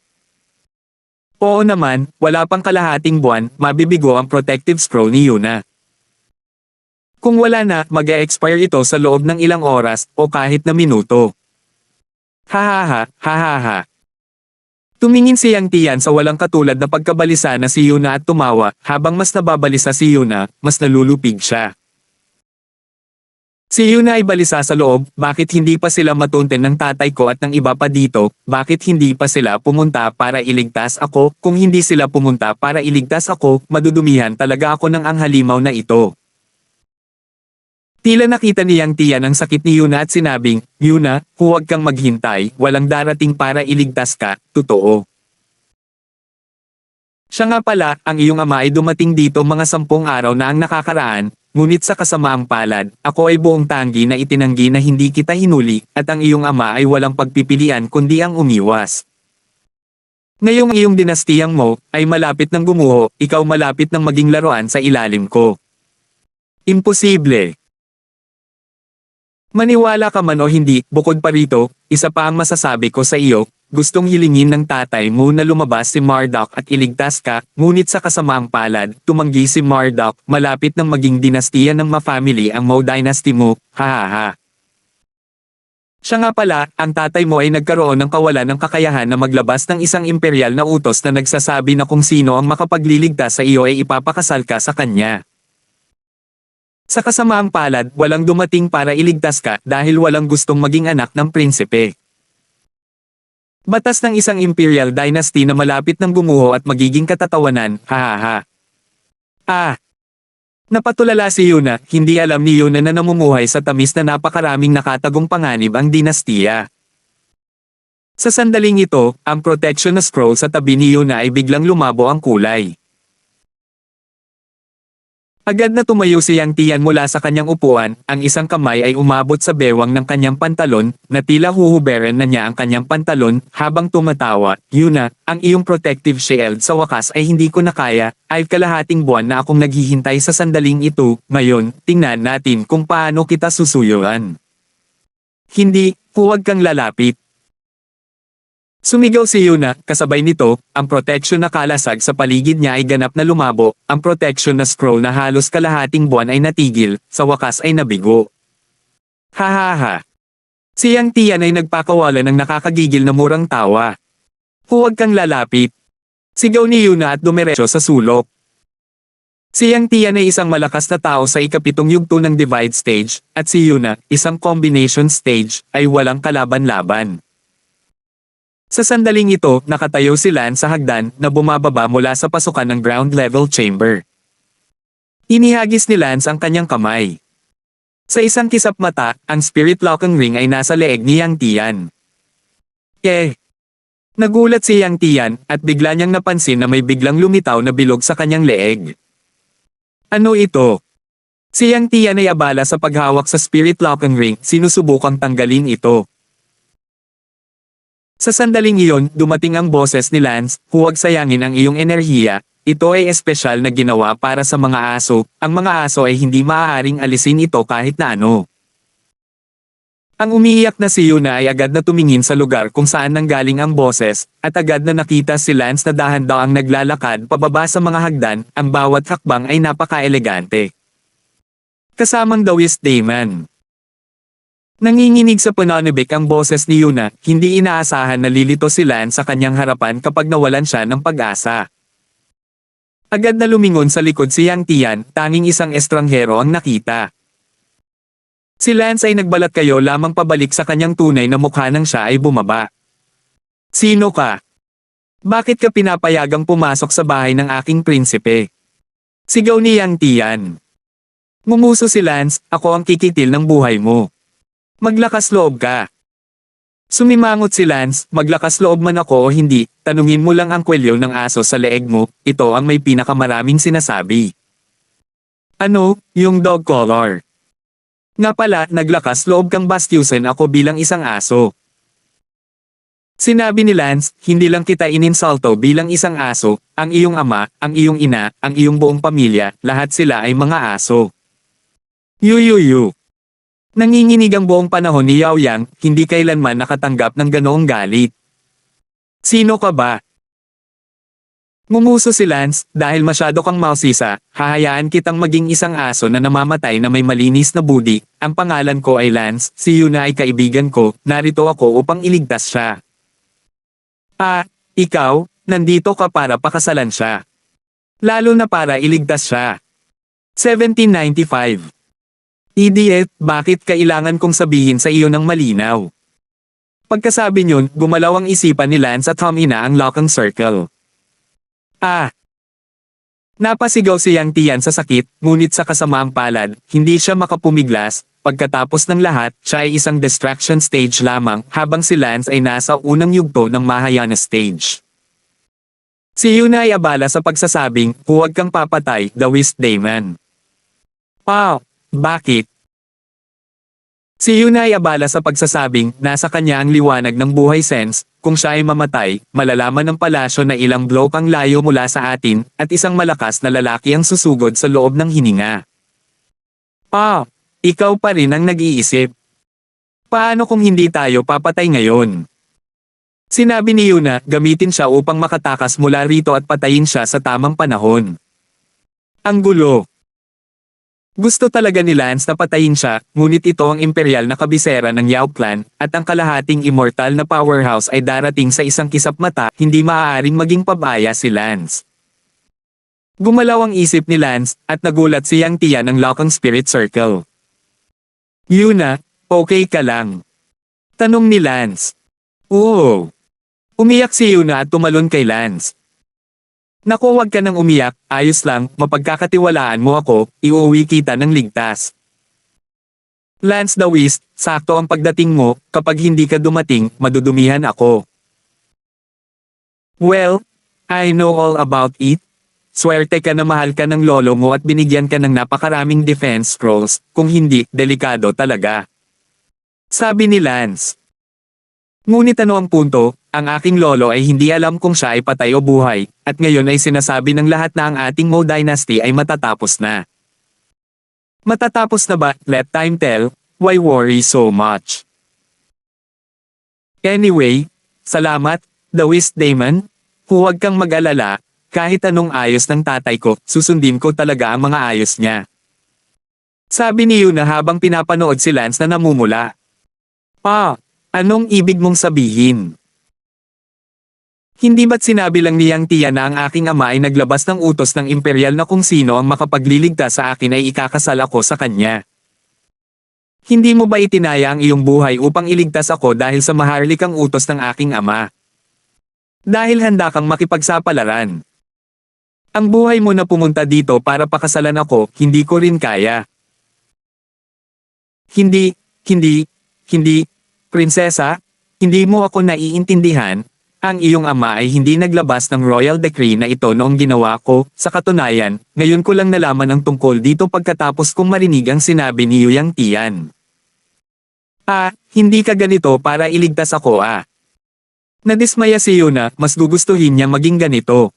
Oo naman, wala pang kalahating buwan, mabibigo ang protective scroll ni Yuna. Kung wala na, mag-e-expire ito sa loob ng ilang oras o kahit na minuto. Hahaha. Tumingin si Yang Tian sa walang katulad na pagkabalisa na si Yuna at tumawa, habang mas nababalisa si Yuna, mas nalulupig siya. Si Yuna ay balisa sa loob, bakit hindi pa sila matunten ng tatay ko at ng iba pa dito, bakit hindi pa sila pumunta para iligtas ako, kung hindi sila pumunta para iligtas ako, madudumihan talaga ako ng ang halimaw na ito. Tila nakita ni Yang Tian ang sakit ni Yuna at sinabing, Yuna, huwag kang maghintay, walang darating para iligtas ka, totoo. Siya nga pala, ang iyong ama ay dumating dito mga 10 araw na ang nakakaraan, ngunit sa kasamaang palad, ako ay buong tanggi na itinanggi na hindi kita hinuli, at ang iyong ama ay walang pagpipilian kundi ang umiwas. Ngayong iyong dinastiyang mo, ay malapit ng gumuho, ikaw malapit ng maging laruan sa ilalim ko. Imposible. Maniwala ka man o hindi, bukod pa rito, isa pa ang masasabi ko sa iyo, gustong hilingin ng tatay mo na lumabas si Marduk at iligtas ka, ngunit sa kasamaang palad, tumanggi si Marduk, malapit ng maging dinastiya ng Ma-family ang Mao dynasty mo, hahaha. Siya nga pala, ang tatay mo ay nagkaroon ng kawalan ng kakayahan na maglabas ng isang imperial na utos na nagsasabi na kung sino ang makapagliligtas sa iyo ay ipapakasal ka sa kanya. Sa kasamaang palad, walang dumating para iligtas ka dahil walang gustong maging anak ng prinsipe. Batas ng isang imperial dynasty na malapit ng gumuho at magiging katatawanan, hahaha. Napatulala si Yuna, hindi alam ni Yuna na namumuhay sa tamis na napakaraming nakatagong panganib ang dinastiya. Sa sandaling ito, ang protection na scroll sa tabi ni Yuna ay biglang lumabo ang kulay. Agad na tumayo si Yang Tian mula sa kanyang upuan, ang isang kamay ay umabot sa bewang ng kanyang pantalon, na tila huhuberan na niya ang kanyang pantalon, habang tumatawa. Yuna, ang iyong protective shield sa wakas ay hindi ko na kaya, ay kalahating buwan na akong naghihintay sa sandaling ito, ngayon, tingnan natin kung paano kita susuyuan. Hindi, huwag kang lalapit. Sumigaw si Yuna, kasabay nito, ang protection na kalasag sa paligid niya ay ganap na lumabo, ang protection na scroll na halos kalahating buwan ay natigil, sa wakas ay nabigo. Hahaha. Si Yang Tian ay nagpakawalan ng nakakagigil na murang tawa. Huwag kang lalapit. Sigaw ni Yuna at dumiretso sa sulok. Si Yang Tian ay isang malakas na tao sa ikapitong yugto ng divide stage, at si Yuna, isang combination stage, ay walang kalaban-laban. Sa sandaling ito, nakatayo si Lance sa hagdan na bumababa mula sa pasukan ng ground level chamber. Inihagis ni Lance ang kanyang kamay. Sa isang kisap mata, ang spirit locking ring ay nasa leeg ni Yang Tian. Nagulat si Yang Tian at bigla niyang napansin na may biglang lumitaw na bilog sa kanyang leeg. Ano ito? Si Yang Tian ay abala sa paghawak sa spirit locking ring, sinusubukang tanggalin ito. Sa sandaling iyon, dumating ang boses ni Lance, huwag sayangin ang iyong enerhiya, ito ay espesyal na ginawa para sa mga aso, ang mga aso ay hindi maaaring alisin ito kahit na ano. Ang umiiyak na si Yuna ay agad na tumingin sa lugar kung saan nanggaling ang boses, at agad na nakita si Lance na dahan-dahang naglalakad pababa sa mga hagdan, ang bawat hakbang ay napaka-elegante. Kasamang The Wisp Daemon. Nanginginig sa pananabik ang boses ni Yuna, hindi inaasahan na lilito si Lance sa kanyang harapan kapag nawalan siya ng pag-asa. Agad na lumingon sa likod si Yang Tian, tanging isang estranghero ang nakita. Si Lance ay nagbalat kayo lamang pabalik sa kanyang tunay na mukha nang siya ay bumaba. Sino ka? Bakit ka pinapayagang pumasok sa bahay ng aking prinsipe? Sigaw ni Yang Tian. Ngumuso si Lance, ako ang kikitil ng buhay mo. Maglakas loob ka. Sumimangot si Lance, maglakas loob man ako o hindi, tanungin mo lang ang kwelyo ng aso sa leeg mo, ito ang may pinakamaraming sinasabi. Ano, yung dog collar? Nga pala, naglakas loob kang bastyusin ako bilang isang aso. Sinabi ni Lance, hindi lang kita ininsulto bilang isang aso, ang iyong ama, ang iyong ina, ang iyong buong pamilya, lahat sila ay mga aso. Yuyuyu. Nanginginig ang buong panahon ni Yao Yang, hindi kailanman nakatanggap ng ganoong galit. Sino ka ba? Ngumuso si Lance, dahil masyado kang mausisa, hahayaan kitang maging isang aso na namamatay na may malinis na budi, ang pangalan ko ay Lance, si Yuna ay kaibigan ko, narito ako upang iligtas siya. Ikaw, nandito ka para pakasalan siya. Lalo na para iligtas siya. 1795. Idiot, bakit kailangan kong sabihin sa iyo ng malinaw? Pagkasabi niyon, gumalaw ang isipan ni Lance at humina ang locking circle. Napasigaw si Yang Tian sa sakit, ngunit sa kasamaang palad, hindi siya makapumiglas. Pagkatapos ng lahat, siya ay isang distraction stage lamang, habang si Lance ay nasa unang yugto ng Mahayana stage. Si Yuna ay abala sa pagsasabing, huwag kang papatay, The Wisp Daemon. Bakit? Si Yuna ay abala sa pagsasabing, nasa kanya ang liwanag ng buhay sense, kung siya ay mamatay, malalaman ng palasyo na ilang block ang layo mula sa atin, at isang malakas na lalaki ang susugod sa loob ng hininga. Ikaw pa rin ang nag-iisip. Paano kung hindi tayo papatay ngayon? Sinabi ni Yuna, gamitin siya upang makatakas mula rito at patayin siya sa tamang panahon. Ang gulo. Gusto talaga ni Lance na patayin siya, ngunit ito ang imperial na kabisera ng Yao Clan, at ang kalahating immortal na powerhouse ay darating sa isang kisap mata, hindi maaaring maging pabaya si Lance. Gumalaw ang isip ni Lance, at nagulat si Yang Tian ng Locking Spirit Circle. Yuna, okay ka lang? Tanong ni Lance. Oo. Umiyak si Yuna at tumalon kay Lance. Naku, wag ka nang umiyak, ayos lang, mapagkakatiwalaan mo ako, iuwi kita ng ligtas. Lance the Wisp, sakto ang pagdating mo, kapag hindi ka dumating, madudumihan ako. Well, I know all about it. swerte ka na mahal ka ng lolo mo at binigyan ka ng napakaraming defense scrolls, kung hindi, delikado talaga. Sabi ni Lance. Ngunit ano ang punto, ang aking lolo ay hindi alam kung siya ay patay o buhay, at ngayon ay sinasabi ng lahat na ang ating Mo Dynasty ay matatapos na. Matatapos na ba? Let time tell, why worry so much? Anyway, salamat, Dawis Damon. Huwag kang mag-alala, kahit anong ayos ng tatay ko, susundin ko talaga ang mga ayos niya. Sabi ni Yuna habang pinapanood si Lance na namumula. Anong ibig mong sabihin? Hindi ba't sinabi lang niyang tiya na ang aking ama ay naglabas ng utos ng imperial na kung sino ang makapagliligtas sa akin ay ikakasal ako sa kanya? Hindi mo ba itinaya ang iyong buhay upang iligtas ako dahil sa maharlikang utos ng aking ama? Dahil handa kang makipagsapalaran. Ang buhay mo na pumunta dito para pakasalan ako, hindi ko rin kaya. Hindi, Prinsesa, hindi mo ako naiintindihan. Ang iyong ama ay hindi naglabas ng royal decree na ito noong ginawa ko. Sa katunayan, ngayon ko lang nalaman ang tungkol dito pagkatapos kong marinig ang sinabi ni Yuyang Tian. Hindi ka ganito para iligtas ako Nadismaya si Yuna, mas gugustuhin niya maging ganito.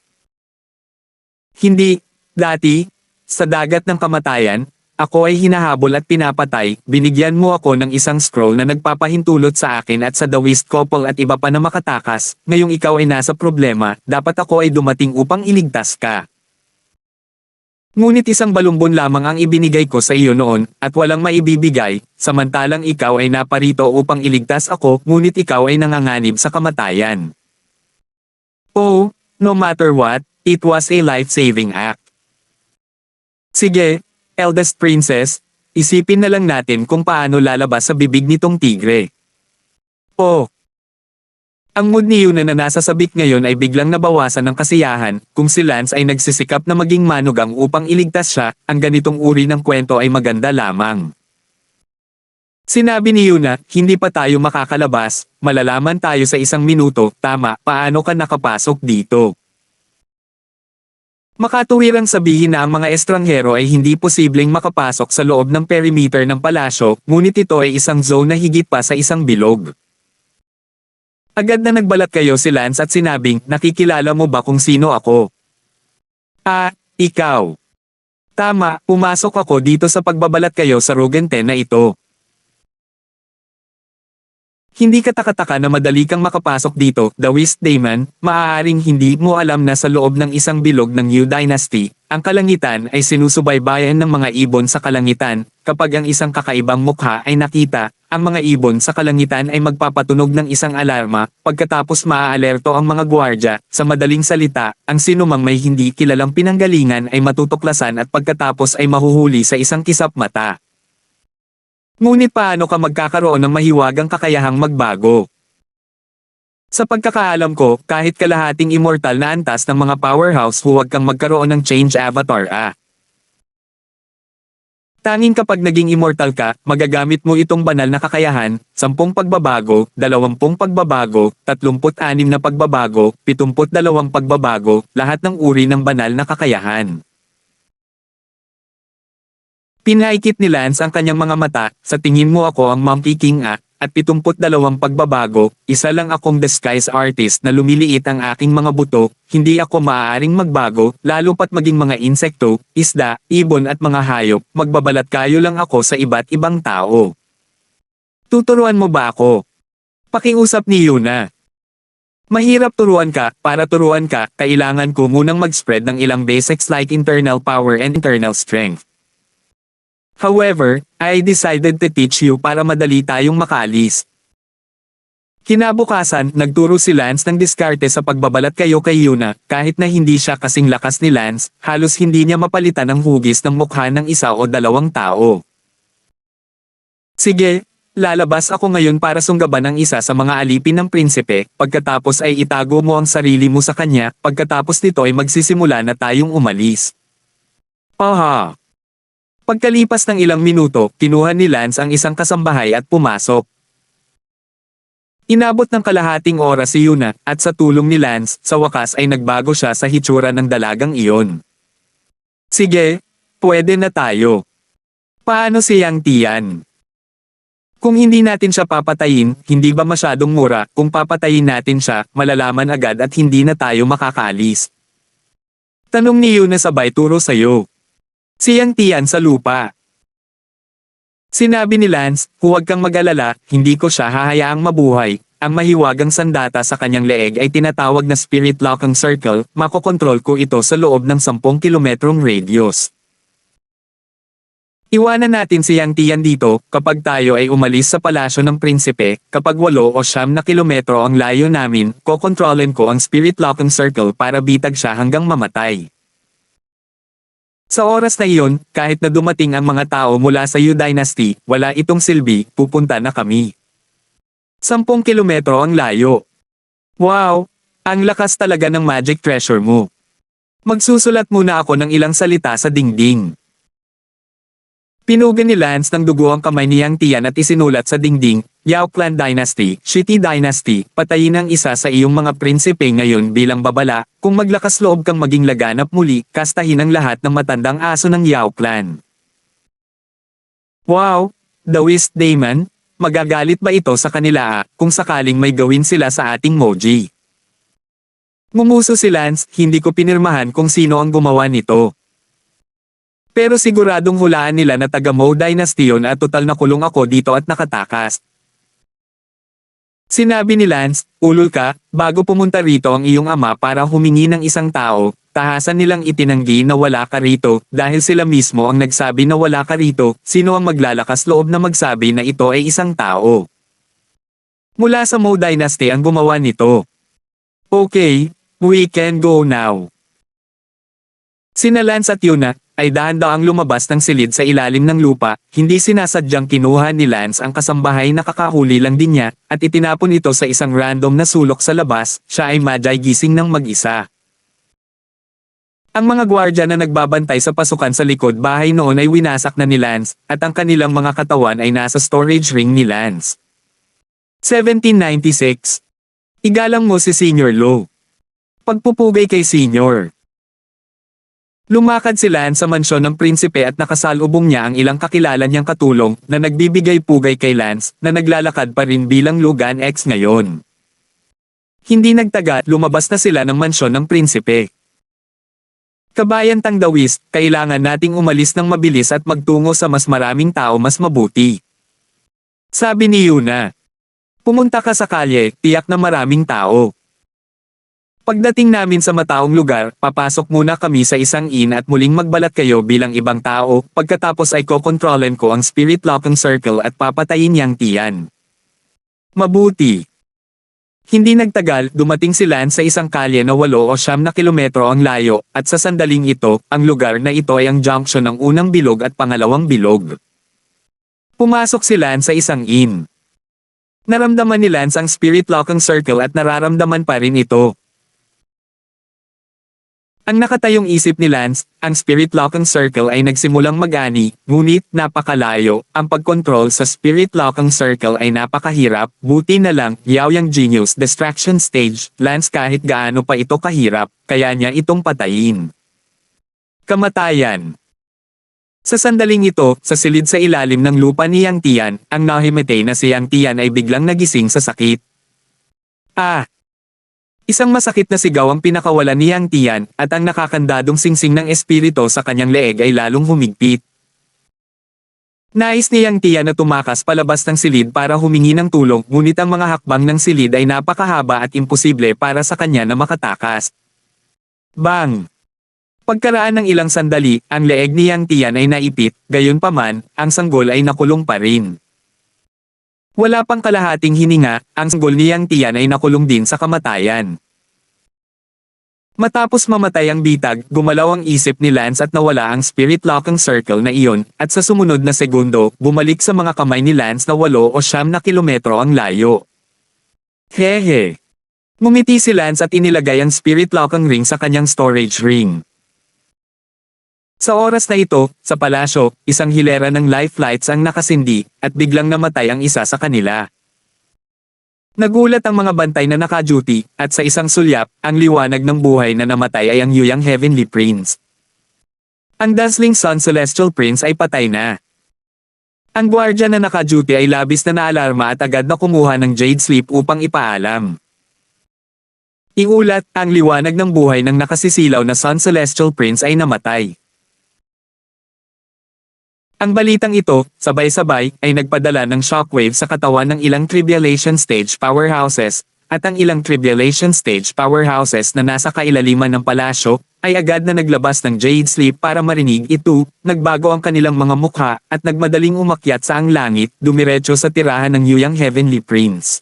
Hindi, dati, sa dagat ng kamatayan, ako ay hinahabol at pinapatay, binigyan mo ako ng isang scroll na nagpapahintulot sa akin at sa The Whist Couple at iba pa na makatakas, ngayong ikaw ay nasa problema, dapat ako ay dumating upang iligtas ka. Ngunit isang balumbon lamang ang ibinigay ko sa iyo noon, at walang maibibigay, samantalang ikaw ay naparito upang iligtas ako, ngunit ikaw ay nanganganib sa kamatayan. No matter what, it was a life-saving act. Sige, Eldest Princess, isipin na lang natin kung paano lalabas sa bibig nitong tigre. Ang mood ni Yuna na nasa sabik ngayon ay biglang nabawasan ng kasiyahan, kung si Lance ay nagsisikap na maging manugang upang iligtas siya, ang ganitong uri ng kwento ay maganda lamang. Sinabi ni Yuna, hindi pa tayo makakalabas, malalaman tayo sa 1 minuto, tama, paano ka nakapasok dito? Makatuwirang sabihin na ang mga estranghero ay hindi posibleng makapasok sa loob ng perimeter ng palasyo, ngunit ito ay isang zone na higit pa sa isang bilog. Agad na nagbalat kayo si Lance at sinabing, nakikilala mo ba kung sino ako? Ikaw. Tama, pumasok ako dito sa pagbabalat kayo sa Rogenten na ito. Hindi katakataka na madali kang makapasok dito, Dawis Damon, maaaring hindi mo alam na sa loob ng isang bilog ng Yu Dynasty, ang kalangitan ay sinusubaybayan ng mga ibon sa kalangitan, kapag ang isang kakaibang mukha ay nakita, ang mga ibon sa kalangitan ay magpapatunog ng isang alarma, pagkatapos maaalerto ang mga gwardya, sa madaling salita, ang sinumang may hindi kilalang pinanggalingan ay matutuklasan at pagkatapos ay mahuhuli sa isang kisap mata. Ngunit paano ka magkakaroon ng mahiwagang kakayahang magbago? Sa pagkakaalam ko, kahit kalahating immortal na antas ng mga powerhouse huwag kang magkaroon ng change avatar Tanging kapag naging immortal ka, magagamit mo itong banal na kakayahan, 10 pagbabago, 20 pagbabago, 36 na pagbabago, 72 pagbabago, lahat ng uri ng banal na kakayahan. Pinaikit ni Lance ang kanyang mga mata, sa tingin mo ako ang Monkey King at 72 pagbabago, isa lang akong disguise artist na lumiliit ang aking mga buto, hindi ako maaaring magbago, lalo pat maging mga insekto, isda, ibon at mga hayop, magbabalat kayo lang ako sa iba't ibang tao. Tuturuan mo ba ako? Pakiusap ni Yuna. Mahirap turuan ka, para turuan ka, kailangan ko munang mag-spread ng ilang basics like internal power and internal strength. However, I decided to teach you para madali tayong makaalis. Kinabukasan, nagturo si Lance ng diskarte sa pagbabalat kayo kay Yuna, kahit na hindi siya kasing lakas ni Lance, halos hindi niya mapalitan ang hugis ng mukha ng 1 o 2 tao. Sige, lalabas ako ngayon para sunggaban ang isa sa mga alipin ng prinsipe, pagkatapos ay itago mo ang sarili mo sa kanya, pagkatapos nito ay magsisimula na tayong umalis. Pagkalipas ng ilang minuto, kinuha ni Lance ang isang kasambahay at pumasok. Inabot ng kalahating oras si Yuna, at sa tulong ni Lance, sa wakas ay nagbago siya sa hitsura ng dalagang iyon. Sige, pwede na tayo. Paano si Yang Tian? Kung hindi natin siya papatayin, hindi ba masyadong mura? Kung papatayin natin siya, malalaman agad at hindi na tayo makakaalis. Tanong ni Yuna sabay turo sa'yo. Si Yang Tian sa lupa. Sinabi ni Lance, huwag kang mag-alala, hindi ko siya hahayaang mabuhay. Ang mahiwagang sandata sa kanyang leeg ay tinatawag na Spirit Locking Circle, makokontrol ko ito sa loob ng 10 kilometrong radius. Iwanan natin si Yang Tian dito, kapag tayo ay umalis sa palasyo ng prinsipe, kapag 8 o 9 na kilometro ang layo namin, kokontrolin ko ang Spirit Locking Circle para bitag siya hanggang mamatay. Sa oras na iyon, kahit na dumating ang mga tao mula sa Yu Dynasty, wala itong silbi, pupunta na kami. 10 kilometro ang layo. Wow! Ang lakas talaga ng magic treasure mo. Magsusulat muna ako ng ilang salita sa dingding. Pinugan ni Lance ng dugo ang kamay ni Yang Tian at isinulat sa dingding, Yao Clan Dynasty, Shiti Dynasty, patayin ang isa sa iyong mga prinsipe ngayon bilang babala, kung maglakas loob kang maging laganap muli, kastahin ang lahat ng matandang aso ng Yao Clan. Wow! The Wisp Daemon? Magagalit ba ito sa kanila kung sakaling may gawin sila sa ating Moji? Ngumuso si Lance, hindi ko pinirmahan kung sino ang gumawa nito. Pero siguradong hulaan nila na taga Mo Dynasty yun at total na kulong ako dito at nakatakas. Sinabi ni Lance, ulol ka, bago pumunta rito ang iyong ama para humingi ng isang tao, tahasan nilang itinanggi na wala ka rito, dahil sila mismo ang nagsabi na wala ka rito, sino ang maglalakas loob na magsabi na ito ay isang tao? Mula sa Mo Dynasty ang gumawa nito. Okay, we can go now. Sina Lance at Yuna, ay dahan-daang lumabas ng silid sa ilalim ng lupa, hindi sinasadyang kinuha ni Lance ang kasambahay na kakahuli lang din niya, at itinapon ito sa isang random na sulok sa labas, siya ay madyay gising ng mag-isa. Ang mga gwardya na nagbabantay sa pasukan sa likod bahay noon ay winasak na ni Lance, at ang kanilang mga katawan ay nasa storage ring ni Lance. 1796. Igalang mo si Senior Lo. Pagpupugay kay Senior. Lumakad si Lance sa mansyon ng prinsipe at nakasalubong niya ang ilang kakilala niyang katulong na nagbibigay-pugay kay Lance na naglalakad pa rin bilang Logan X ngayon. Hindi nagtagal, lumabas na sila ng mansyon ng prinsipe. Kabayan Tangdawis, kailangan nating umalis ng mabilis at magtungo sa mas maraming tao mas mabuti. Sabi ni Yuna. Pumunta ka sa kalye, tiyak na maraming tao. Pagdating namin sa mataong lugar, papasok muna kami sa isang inn at muling magbalat kayo bilang ibang tao, pagkatapos ay kokontrolin ko ang Spirit Locking Circle at papatayin Yang Tian. Mabuti. Hindi nagtagal, dumating si Lance sa isang kalye na 8 o 9 na kilometro ang layo, at sa sandaling ito, ang lugar na ito ay ang junction ng unang bilog at pangalawang bilog. Pumasok si Lance sa isang inn. Naramdaman ni Lance ang Spirit Locking Circle at nararamdaman pa rin ito. Ang nakatayong isip ni Lance, ang Spirit Locking Circle ay nagsimulang mag-ani, ngunit napakalayo, ang pagkontrol sa Spirit Locking Circle ay napakahirap, buti na lang, Yaoyang Genius Distraction Stage, Lance kahit gaano pa ito kahirap, kaya niya itong patayin. Kamatayan. Sa sandaling ito, sa silid sa ilalim ng lupa ni Yang Tian, ang nahimatay na si Yang Tian ay biglang nagising sa sakit. Isang masakit na sigaw ang pinakawalan ni Yang Tian, at ang nakakandadong singsing ng espirito sa kanyang leeg ay lalong humigpit. Nais ni Yang Tian na tumakas palabas ng silid para humingi ng tulong, ngunit ang mga hakbang ng silid ay napakahaba at imposible para sa kanya na makatakas. Bang! Pagkaraan ng ilang sandali, ang leeg ni Yang Tian ay naipit, gayunpaman, ang sanggol ay nakulong pa rin. Wala pang kalahating hininga, ang sanggol ni Yang Tian ay nakulong din sa kamatayan. Matapos mamatay ang bitag, gumalaw ang isip ni Lance at nawala ang Spirit Locking Circle na iyon, at sa sumunod na segundo, bumalik sa mga kamay ni Lance na 8 o 9 na kilometro ang layo. Hehe! Ngumiti si Lance at inilagay ang Spirit Locking Ring sa kanyang storage ring. Sa oras na ito, sa palasyo, isang hilera ng life lights ang nakasindi, at biglang namatay ang isa sa kanila. Nagulat ang mga bantay na naka-duty, at sa isang sulyap, ang liwanag ng buhay na namatay ay ang Yuyang Heavenly Prince. Ang dazzling Sun Celestial Prince ay patay na. Ang gwardiya na naka-duty ay labis na naalarma at agad na kumuha ng Jade Sleep upang ipaalam. Iulat, ang liwanag ng buhay ng nakasisilaw na Sun Celestial Prince ay namatay. Ang balitang ito, sabay-sabay, ay nagpadala ng shockwave sa katawan ng ilang Tribulation Stage powerhouses, at ang ilang Tribulation Stage powerhouses na nasa kailaliman ng palasyo, ay agad na naglabas ng Jade Sleep para marinig ito, nagbago ang kanilang mga mukha, at nagmadaling umakyat sa ang langit, dumiretso sa tirahan ng Yuyang Heavenly Prince.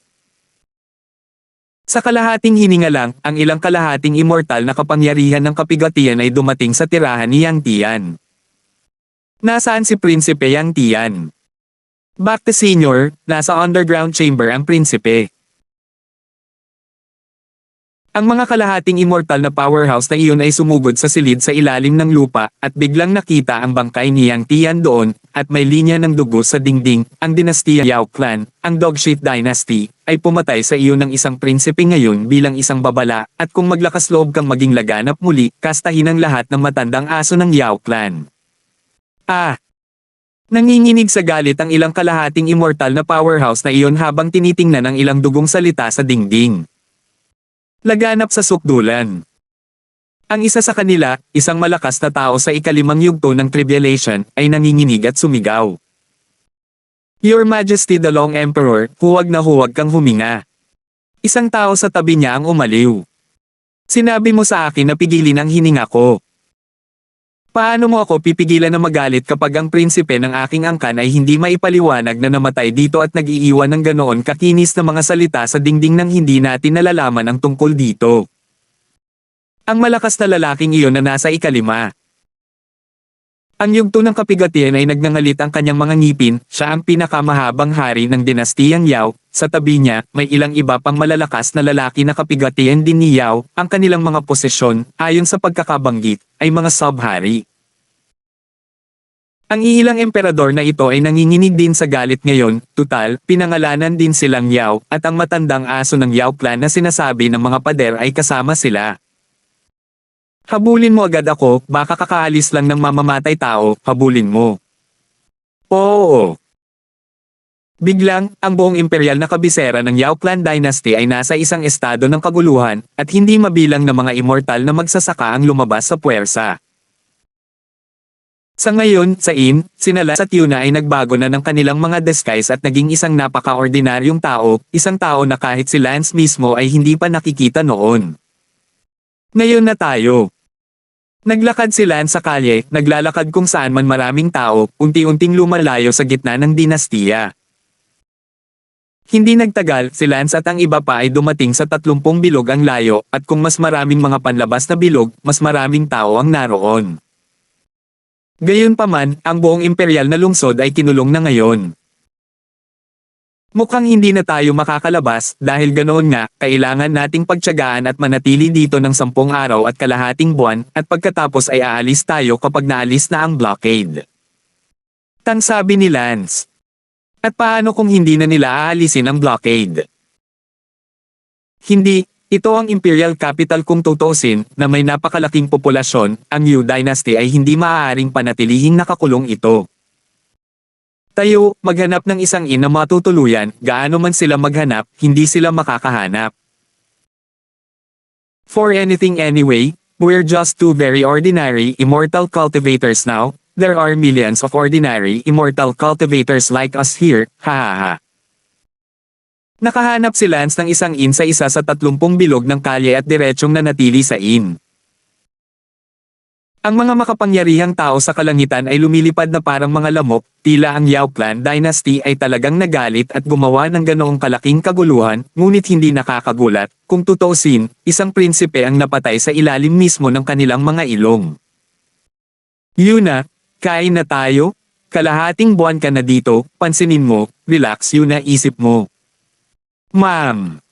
Sa kalahating hininga lang, ang ilang kalahating immortal na kapangyarihan ng kapigatian ay dumating sa tirahan ni Yang Tian. Nasaan si Prinsipe Yang Tian? Back to Senior, nasa underground chamber ang prinsipe. Ang mga kalahating immortal na powerhouse na iyon ay sumugod sa silid sa ilalim ng lupa, at biglang nakita ang bangkay ni Yang Tian doon, at may linya ng dugo sa dingding. Ang dinastiya Yao Clan, ang Dogshit Dynasty, ay pumatay sa iyo ng isang prinsipe ngayon bilang isang babala, at kung maglakas loob kang maging laganap muli, kastahin ang lahat ng matandang aso ng Yao Clan. Nanginginig sa galit ang ilang kalahating immortal na powerhouse na iyon habang tinitingnan ang ilang dugong salita sa dingding. Laganap sa sukdulan. Ang isa sa kanila, isang malakas na tao sa ikalimang yugto ng Tribulation, ay nanginginig at sumigaw. Your Majesty the Long Emperor, huwag na huwag kang huminga. Isang tao sa tabi niya ang umaliw. Sinabi mo sa akin na pigilin ang hininga ko. Paano mo ako pipigilan na magalit kapag ang prinsipe ng aking angkan ay hindi maipaliwanag na namatay dito at nag-iiwan ng ganoon kakinis na mga salita sa dingding nang hindi natin nalalaman ang tungkol dito? Ang malakas na lalaking iyon na nasa ikalima. Ang yugto ng kapigatian ay nagngangalit ang kanyang mga ngipin, siya ang pinakamahabang hari ng dinastiyang Yao, sa tabi niya, may ilang iba pang malalakas na lalaki na kapigatian din ni Yao, ang kanilang mga posisyon, ayon sa pagkakabanggit, ay mga sub-hari. Ang iilang emperador na ito ay nanginginig din sa galit ngayon, tutal, pinangalanan din silang Yao, at ang matandang aso ng Yao clan na sinasabi ng mga pader ay kasama sila. Habulin mo agad ako, baka kakaalis lang ng mamamatay tao, habulin mo. Oo. Biglang, ang buong imperial na kabisera ng Yao Clan Dynasty ay nasa isang estado ng kaguluhan, at hindi mabilang na mga immortal na magsasaka ang lumabas sa puwersa. Sa ngayon, sina Lance at Yuna ay nagbago na ng kanilang mga disguise at naging isang napaka-ordinaryong tao, isang tao na kahit si Lance mismo ay hindi pa nakikita noon. Ngayon na tayo. Naglakad si Lance sa kalye, naglalakad kung saan man maraming tao, unti-unting lumalayo sa gitna ng dinastiya. Hindi nagtagal, si Lance at ang iba pa ay dumating sa 30 bilog ang layo, at kung mas maraming mga panlabas na bilog, mas maraming tao ang naroon. Gayunpaman, ang buong imperial na lungsod ay kinulong na ngayon. Mukhang hindi na tayo makakalabas, dahil ganoon nga, kailangan nating pagtiyagaan at manatili dito ng 10 araw at kalahating buwan, at pagkatapos ay aalis tayo kapag naalis na ang blockade. Sabi ni Lance. At paano kung hindi na nila aalisin ang blockade? Hindi, ito ang imperial capital kung tutuusin, na may napakalaking populasyon, ang Yu Dynasty ay hindi maaaring panatilihing nakakulong ito. Tayo, maghanap ng isang ina matutuluyan, gaano man sila maghanap, hindi sila makakahanap. For anything anyway, we're just two very ordinary, immortal cultivators now, there are millions of ordinary, immortal cultivators like us here, hahaha. Nakahanap si Lance ng isang inn sa isa sa 30 bilog ng kalye at diretsyong nanatili sa inn. Ang mga makapangyarihang tao sa kalangitan ay lumilipad na parang mga lamok, tila ang Yao Clan Dynasty ay talagang nagalit at gumawa ng ganoong kalaking kaguluhan, ngunit hindi nakakagulat, kung tutuusin, isang prinsipe ang napatay sa ilalim mismo ng kanilang mga ilong. Yuna, kain na tayo? Kalahating buwan ka na dito, pansinin mo, relax Yuna isip mo. Ma'am.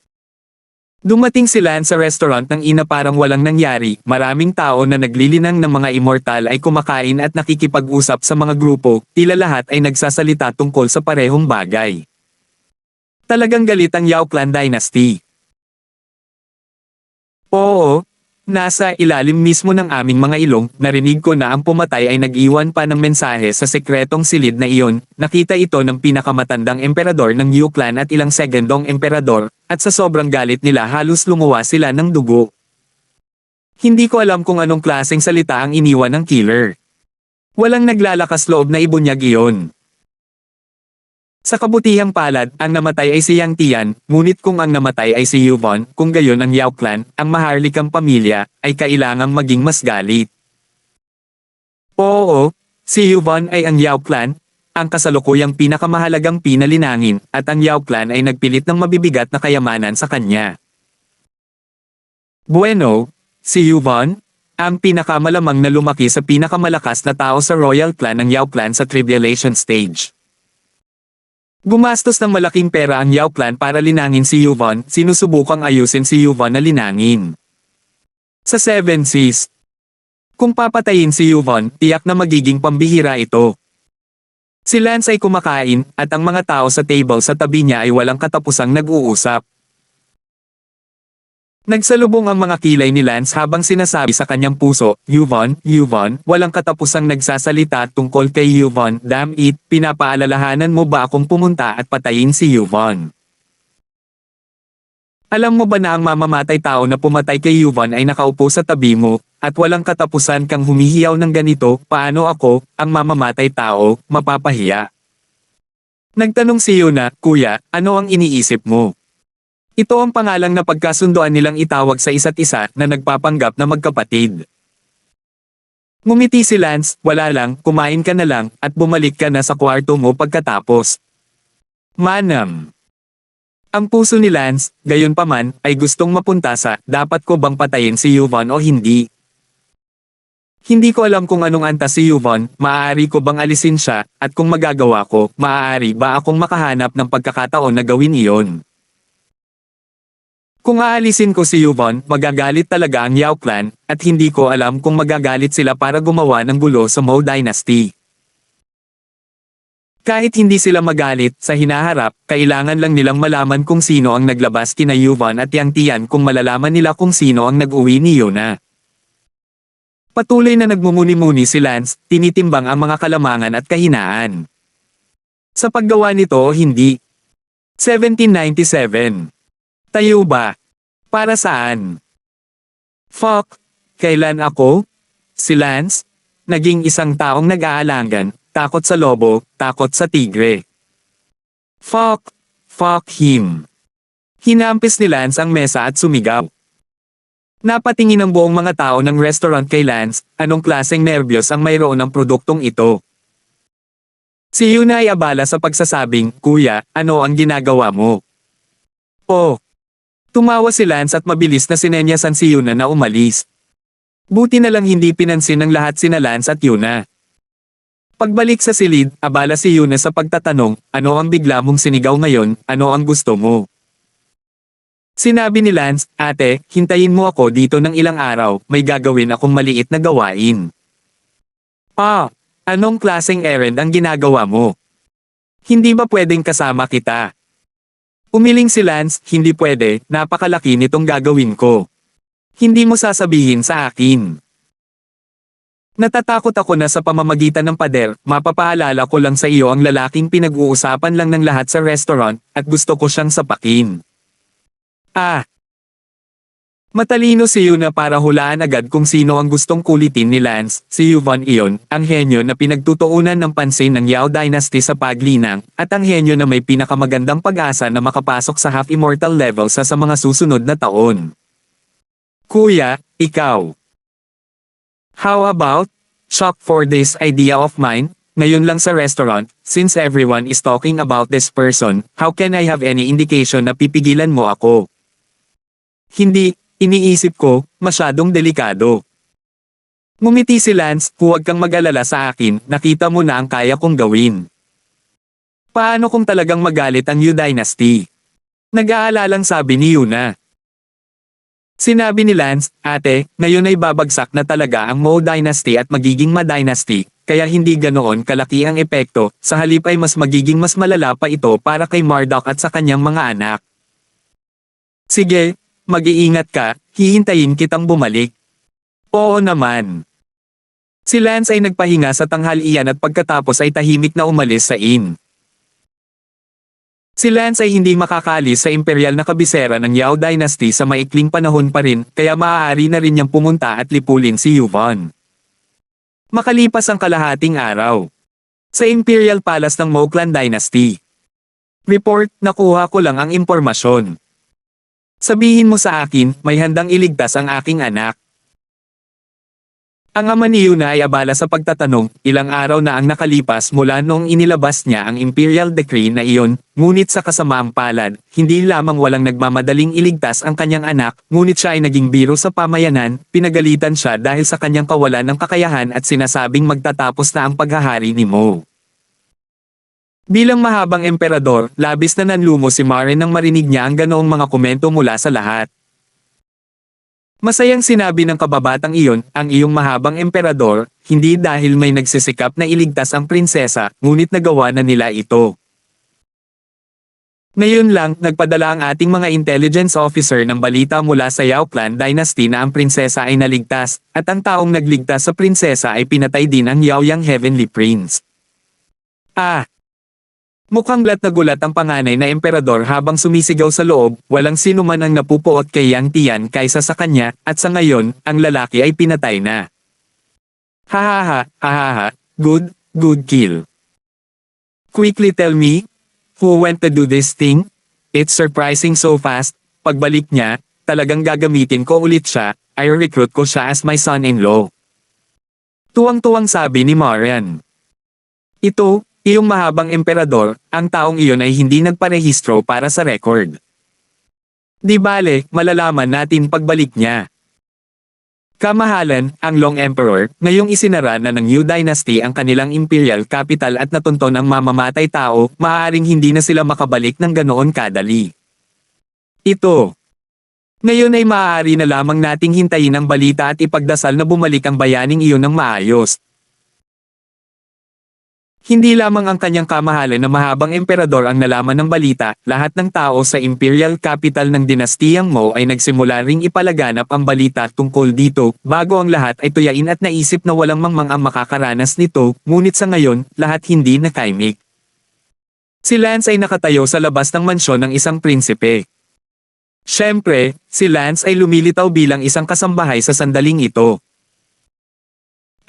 Dumating si Lance sa restaurant ng ina parang walang nangyari, maraming tao na naglilinang ng mga immortal ay kumakain at nakikipag-usap sa mga grupo, tila lahat ay nagsasalita tungkol sa parehong bagay. Talagang galit ang Yao Clan Dynasty. Oo, nasa ilalim mismo ng aming mga ilong, narinig ko na ang pumatay ay nag-iwan pa ng mensahe sa sekretong silid na iyon. Nakita ito ng pinakamatandang emperador ng Yu Clan at ilang segundong emperador, at sa sobrang galit nila halos lumuwa sila ng dugo. Hindi ko alam kung anong klaseng salita ang iniwan ng killer. Walang naglalakas loob na ibunyag iyon. Sa kabutihang palad, ang namatay ay si Yang Tian, ngunit kung ang namatay ay si Yuvon, kung gayon ang Yao Clan, ang maharlikang pamilya, ay kailangang maging mas galit. Oo, si Yuvon ay ang Yao Clan, ang kasalukuyang pinakamahalagang pinalinangin, at ang Yao Clan ay nagpilit ng mabibigat na kayamanan sa kanya. Bueno, si Yuvon, ang pinakamalamang na lumaki sa pinakamalakas na tao sa Royal Clan ng Yao Clan sa Tribulation Stage. Gumastos ng malaking pera ang Yao Clan para linangin si Yuvon, sinusubukang ayusin si Yuvon na linangin. Sa Seven Seas, kung papatayin si Yuvon, tiyak na magiging pambihira ito. Si Lance ay kumakain, at ang mga tao sa table sa tabi niya ay walang katapusang nag-uusap. Nagsalubong ang mga kilay ni Lance habang sinasabi sa kanyang puso, Yuvon, Yuvon, walang katapusang nagsasalita tungkol kay Yuvon, damn it, pinapaalalahanan mo ba akong pumunta at patayin si Yuvon? Alam mo ba na ang mamamatay tao na pumatay kay Yuvon ay nakaupo sa tabi mo, at walang katapusan kang humihiyaw ng ganito, paano ako, ang mamamatay tao, mapapahiya? Nagtanong si Yuna, Kuya, ano ang iniisip mo? Ito ang pangalang na pagkasunduan nilang itawag sa isa't isa na nagpapanggap na magkapatid. Ngumiti si Lance, wala lang, kumain ka na lang, at bumalik ka na sa kwarto mo pagkatapos. Manam. Ang puso ni Lance, gayunpaman, ay gustong mapunta sa, dapat ko bang patayin si Yuvon o hindi? Hindi ko alam kung anong antas si Yuvon, maaari ko bang alisin siya, at kung magagawa ko, maaari ba akong makahanap ng pagkakataon na gawin iyon? Kung aalisin ko si Yuvon, magagalit talaga ang Yao Clan, at hindi ko alam kung magagalit sila para gumawa ng gulo sa Mou Dynasty. Kahit hindi sila magalit sa hinaharap, kailangan lang nilang malaman kung sino ang naglabas kina Yuvon at Yang Tian kung malalaman nila kung sino ang nag-uwi ni Yuna. Patuloy na nagmumuni-muni si Lance, tinitimbang ang mga kalamangan at kahinaan. Sa paggawa nito o hindi. 1797. Tayo ba? Para saan? Fuck, kailan ako? Si Lance? Naging isang taong nag-aalangan, takot sa lobo, takot sa tigre. Fuck him. Hinampis ni Lance ang mesa at sumigaw. Napatingin ang buong mga tao ng restaurant kay Lance, anong klaseng nerbiyos ang mayroon ng produktong ito. Si Yuna ay abala sa pagsasabing, Kuya, ano ang ginagawa mo? Oh. Tumawa si Lance at mabilis na sinenyasan si Yuna na umalis. Buti na lang hindi pinansin ng lahat sina Lance at Yuna. Pagbalik sa silid, abala si Yuna sa pagtatanong, ano ang bigla mong sinigaw ngayon, ano ang gusto mo? Sinabi ni Lance, ate, hintayin mo ako dito ng ilang araw, may gagawin akong maliit na gawain. Anong klaseng errand ang ginagawa mo? Hindi ba pwedeng kasama kita? Umiling si Lance, hindi pwede, napakalaki nitong gagawin ko. Hindi mo sasabihin sa akin. Natatakot ako na sa pamamagitan ng pader, mapapaalala ko lang sa iyo ang lalaking pinag-uusapan lang ng lahat sa restaurant, at gusto ko siyang sapakin. Matalino si Yuna para hulaan agad kung sino ang gustong kulitin ni Lance, si Yuvon iyon, ang henyo na pinagtutuunan ng pansin ng Yao Dynasty sa paglinang, at ang henyo na may pinakamagandang pag-asa na makapasok sa half-immortal level sa mga susunod na taon. Kuya, ikaw. How about, shock for this idea of mine, ngayon lang sa restaurant, since everyone is talking about this person, how can I have any indication na pipigilan mo ako? Hindi. Iniisip ko, masyadong delikado. Ngumiti si Lance, huwag kang mag-alala sa akin, nakita mo na ang kaya kong gawin. Paano kung talagang magalit ang Yu Dynasty? Nag-aalalang sabi ni Yuna. Sinabi ni Lance, ate, ngayon ay babagsak na talaga ang Mo Dynasty at magiging Ma Dynasty, kaya hindi ganoon kalaki ang epekto, sa halip ay mas magiging mas malala pa ito para kay Marduk at sa kanyang mga anak. Sige, mag-iingat ka, hihintayin kitang bumalik. Oo naman. Si Lance ay nagpahinga sa tanghalian at pagkatapos ay tahimik na umalis sa inn. Si Lance ay hindi makakalis sa imperial na kabisera ng Yao Dynasty sa maikling panahon pa rin, kaya maaari na rin niyang pumunta at lipulin si Yuvon. Makalipas ang kalahating araw. Sa Imperial Palace ng Mo Clan Dynasty. Report, nakuha ko lang ang impormasyon. Sabihin mo sa akin, may handang iligtas ang aking anak. Ang ama ni Yuna ay abala sa pagtatanong, ilang araw na ang nakalipas mula noong inilabas niya ang Imperial Decree na iyon, ngunit sa kasamaang palad, hindi lamang walang nagmamadaling iligtas ang kanyang anak, ngunit siya ay naging biro sa pamayanan, pinagalitan siya dahil sa kanyang kawalan ng kakayahan at sinasabing magtatapos na ang paghahari ni Mo. Bilang mahabang emperador, labis na nanlumo si Maren nang marinig niya ang ganoong mga komento mula sa lahat. Masayang sinabi ng kababatang iyon, ang iyong mahabang emperador, hindi dahil may nagsisikap na iligtas ang prinsesa, ngunit nagawa na nila ito. Ngayon lang, nagpadala ang ating mga intelligence officer ng balita mula sa Yao Clan Dynasty na ang prinsesa ay naligtas, at ang taong nagligtas sa prinsesa ay pinatay din ang Yaoyang Heavenly Prince. Mukhang gulat ang panganay na emperador habang sumisigaw sa loob, walang sino man ang napupuot kay Yang Tian kaysa sa kanya, at sa ngayon, ang lalaki ay pinatay na. Hahaha, good kill. Quickly tell me, who went to do this thing? It's surprising so fast, pagbalik niya, talagang gagamitin ko ulit siya, ay recruit ko siya as my son-in-law. Tuwang-tuwang sabi ni Marian. Ito, iyong mahabang emperador, ang taong iyon ay hindi nagparehistro para sa record. Di bale, malalaman natin pagbalik niya. Kamahalan, ang Long Emperor, ngayong isinara na ng New Dynasty ang kanilang imperial capital at natunton ang mamamatay tao, maaaring hindi na sila makabalik ng ganoon kadali. Ito. Ngayon ay maaari na lamang nating hintayin ang balita at ipagdasal na bumalik ang bayaning iyon ng maayos. Hindi lamang ang kanyang kamahalan na mahabang emperador ang nalaman ng balita, lahat ng tao sa imperial capital ng dinastiyang Mo ay nagsimula ring ipalaganap ang balita tungkol dito, bago ang lahat ay tuyain at naisip na walang mangmang ang makakaranas nito, ngunit sa ngayon, lahat hindi nakaimik. Si Lance ay nakatayo sa labas ng mansyon ng isang prinsipe. Siyempre, si Lance ay lumilitaw bilang isang kasambahay sa sandaling ito.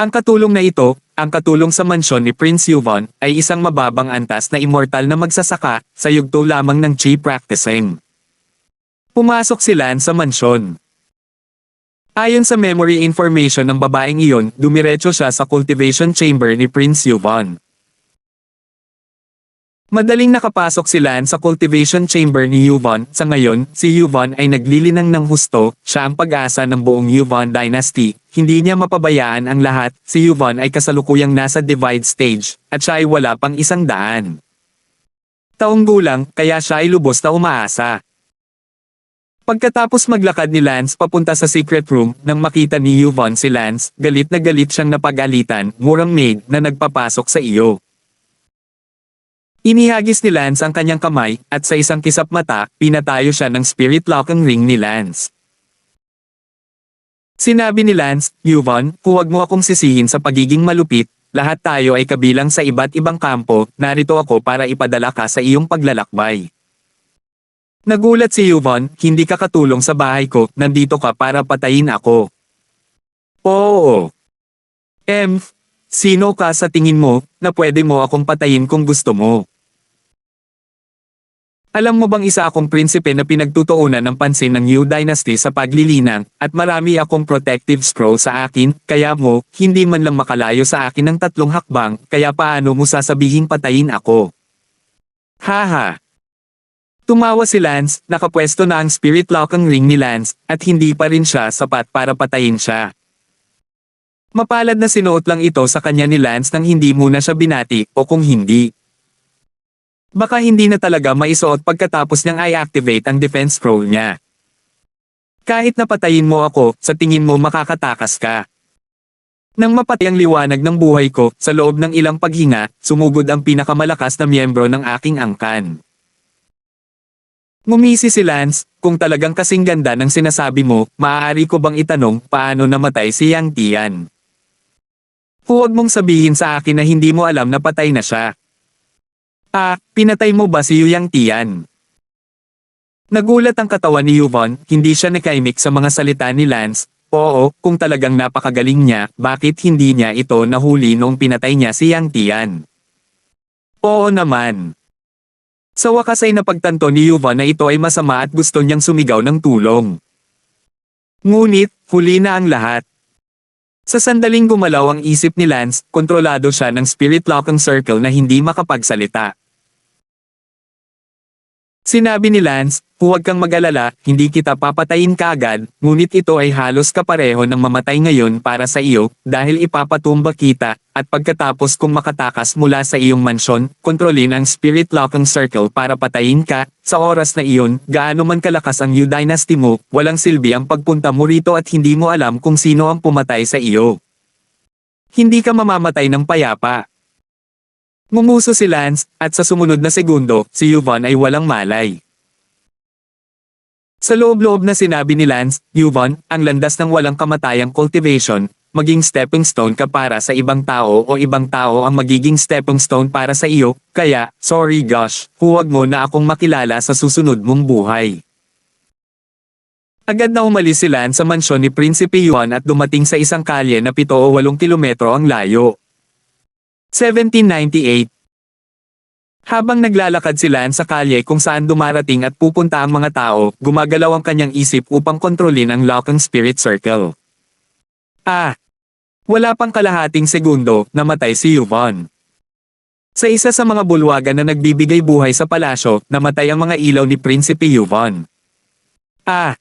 Ang katulong na ito, ang katulong sa mansyon ni Prince Yuvon, ay isang mababang antas na immortal na magsasaka, sa yugto lamang ng chi practicing. Pumasok si Lance sa mansyon. Ayon sa memory information ng babaeng iyon, dumiretso siya sa cultivation chamber ni Prince Yuvon. Madaling nakapasok si Lance sa cultivation chamber ni Yuvon. Sa ngayon, si Yuvon ay naglilinang ng husto, siya ang pag-asa ng buong Yuvon Dynasty. Hindi niya mapabayaan ang lahat, si Yuvon ay kasalukuyang nasa divide stage, at siya ay wala pang 100. Taong gulang, kaya siya ay lubos na umaasa. Pagkatapos maglakad ni Lance papunta sa secret room, nang makita ni Yuvon si Lance, galit na galit siyang napag-alitan, murang maid na nagpapasok sa iyo. Inihagis ni Lance ang kanyang kamay, at sa isang kisap mata, pinatayo siya ng spirit locking ring ni Lance. Sinabi ni Lance, Yuvon, huwag mo akong sisihin sa pagiging malupit, lahat tayo ay kabilang sa iba't ibang kampo, narito ako para ipadala ka sa iyong paglalakbay. Nagulat si Yuvon, hindi ka katulong sa bahay ko, nandito ka para patayin ako. Oo. Sino ka sa tingin mo, na pwede mo akong patayin kung gusto mo? Alam mo bang isa akong prinsipe na pinagtutuunan ng pansin ng New Dynasty sa paglilinang, at marami akong protective scroll sa akin, kaya mo, hindi man lang makalayo sa akin ng 3 hakbang, kaya paano mo sasabihing patayin ako? Haha! Tumawa si Lance, nakapwesto na ang spirit locking ring ni Lance, at hindi pa rin siya sapat para patayin siya. Mapalad na sinuot lang ito sa kanya ni Lance nang hindi muna siya binati, o kung hindi. Baka hindi na talaga maisuot pagkatapos niyang i-activate ang defense scroll niya. Kahit napatayin mo ako, sa tingin mo makakatakas ka. Nang mapatay ang liwanag ng buhay ko, sa loob ng ilang paghinga, sumugod ang pinakamalakas na miyembro ng aking angkan. Ngumisi si Lance, kung talagang kasing ganda ng sinasabi mo, maaari ko bang itanong paano namatay si Yang Tian? Huwag mong sabihin sa akin na hindi mo alam na patay na siya. Ah, pinatay mo ba si Yang Tian? Nagulat ang katawan ni Yuvon, hindi siya nakaimik sa mga salita ni Lance. Oo, kung talagang napakagaling niya, bakit hindi niya ito nahuli noong pinatay niya si Yang Tian? Oo naman. Sa wakas ay napagtanto ni Yuvon na ito ay masama at gusto niyang sumigaw ng tulong. Ngunit, huli na ang lahat. Sa sandaling gumalaw ang isip ni Lance, kontrolado siya ng spirit locking circle na hindi makapagsalita. Sinabi ni Lance, huwag kang mag-alala, hindi kita papatayin kaagad, ngunit ito ay halos kapareho ng mamatay ngayon para sa iyo, dahil ipapatumba kita, at pagkatapos kung makatakas mula sa iyong mansyon, kontrolin ang spirit locking circle para patayin ka, sa oras na iyon, gaano man kalakas ang Yu Dynasty mo, walang silbi ang pagpunta mo rito at hindi mo alam kung sino ang pumatay sa iyo. Hindi ka mamamatay ng payapa. Ngumuso si Lance, at sa sumunod na segundo, si Yuvon ay walang malay. Sa loob-loob na sinabi ni Lance, Yuvon, ang landas ng walang kamatayang cultivation, maging stepping stone ka para sa ibang tao o ibang tao ang magiging stepping stone para sa iyo, kaya, sorry gosh, huwag mo na akong makilala sa susunod mong buhay. Agad na umalis si Lance sa mansyon ni Prinsipe Yuan at dumating sa isang kalye na 7 o 8 kilometro ang layo. 1798. Habang naglalakad si Lance sa kalye kung saan dumarating at pupunta ang mga tao, gumagalaw ang kanyang isip upang kontrolin ang locking spirit circle. Ah! Wala pang kalahating segundo, namatay si Yuvon. Sa isa sa mga bulwagan na nagbibigay buhay sa palasyo, namatay ang mga ilaw ni Prinsipe Yuvon. Ah!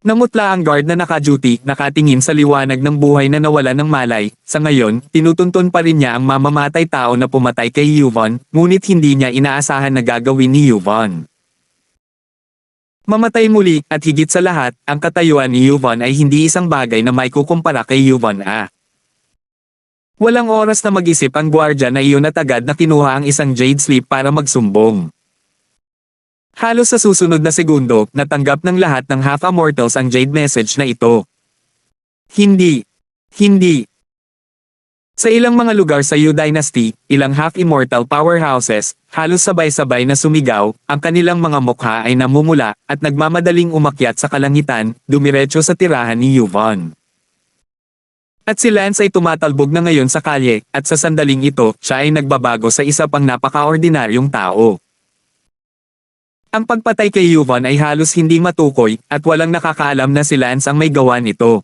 Namutla ang guard na naka-duty, nakatingin sa liwanag ng buhay na nawala ng malay. Sa ngayon, tinutuntun pa rin niya ang mamamatay tao na pumatay kay Yuvon, ngunit hindi niya inaasahan na gagawin ni Yuvon. Mamatay muli, at higit sa lahat, ang katayuan ni Yuvon ay hindi isang bagay na may kukumpara kay Yuvon A. Walang oras na mag-isip ang gwardya na iyon at agad na kinuha ang isang jade slip para magsumbong. Halos sa susunod na segundo, natanggap ng lahat ng half-immortals ang jade message na ito. Hindi. Hindi. Sa ilang mga lugar sa Yu Dynasty, ilang half-immortal powerhouses, halos sabay-sabay na sumigaw, ang kanilang mga mukha ay namumula, at nagmamadaling umakyat sa kalangitan, dumiretso sa tirahan ni Yuvon. At si Lance ay tumatalbog na ngayon sa kalye, at sa sandaling ito, siya ay nagbabago sa isa pang napaka-ordinaryong tao. Ang pagpatay kay Yuvon ay halos hindi matukoy, at walang nakakaalam na si Lance ang may gawa nito.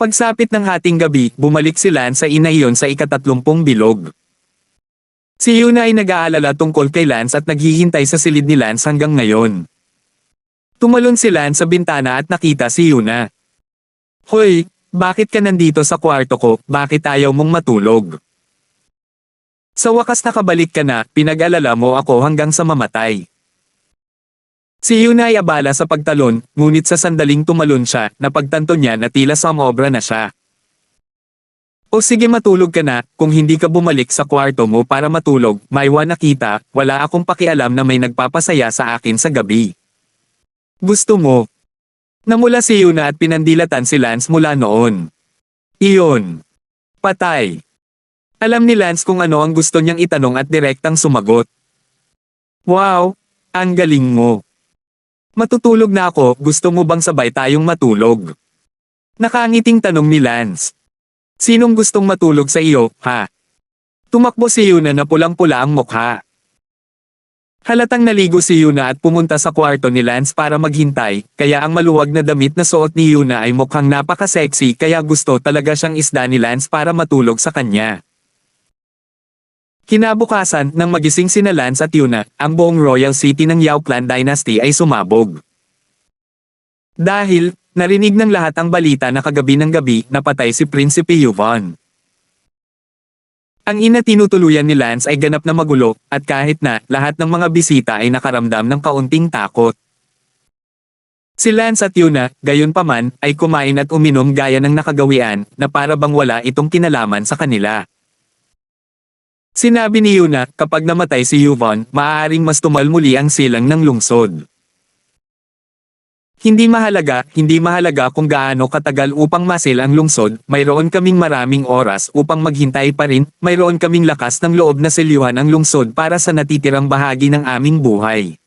Pagsapit ng hating gabi, bumalik si Lance sa inayon sa ika-30 bilog. Si Yuna ay nag-aalala tungkol kay Lance at naghihintay sa silid ni Lance hanggang ngayon. Tumalon si Lance sa bintana at nakita si Yuna. Hoy, bakit ka nandito sa kwarto ko, bakit ayaw mong matulog? Sa wakas nakabalik ka na, pinag-alala mo ako hanggang sa mamatay. Si Yuna ay abala sa pagtalon, ngunit sa sandaling tumalon siya, napagtanto niya na tila sumobra na siya. O sige matulog ka na, kung hindi ka bumalik sa kwarto mo para matulog, maiwan na kita, wala akong pakialam na may nagpapasaya sa akin sa gabi. Gusto mo? Namula si Yuna at pinandilatan si Lance mula noon. Iyon. Patay. Alam ni Lance kung ano ang gusto niyang itanong at direktang sumagot. Wow! Ang galing mo! Matutulog na ako, gusto mo bang sabay tayong matulog? Nakangiting tanong ni Lance. Sinong gustong matulog sa iyo, ha? Tumakbo si Yuna na pulang-pula ang mukha. Halatang naligo si Yuna at pumunta sa kwarto ni Lance para maghintay, kaya ang maluwag na damit na suot ni Yuna ay mukhang napaka-sexy kaya gusto talaga siyang isda ni Lance para matulog sa kanya. Kinabukasan, nang magising sina Lance at Yuna, ang buong royal city ng Yao Clan Dynasty ay sumabog. Dahil, narinig ng lahat ang balita na kagabi ng gabi, napatay si Prinsipe Yuvon. Ang ina tinutuluyan ni Lance ay ganap na magulo, at kahit na, lahat ng mga bisita ay nakaramdam ng kaunting takot. Si Lance at Yuna, gayunpaman, ay kumain at uminom gaya ng nakagawian, na para bang wala itong kinalaman sa kanila. Sinabi ni Yuna, kapag namatay si Yvonne, maaaring mas tumal muli ang silang ng lungsod. Hindi mahalaga kung gaano katagal upang masil ang lungsod, mayroon kaming maraming oras upang maghintay pa rin, mayroon kaming lakas ng loob na silyuhan ang lungsod para sa natitirang bahagi ng aming buhay.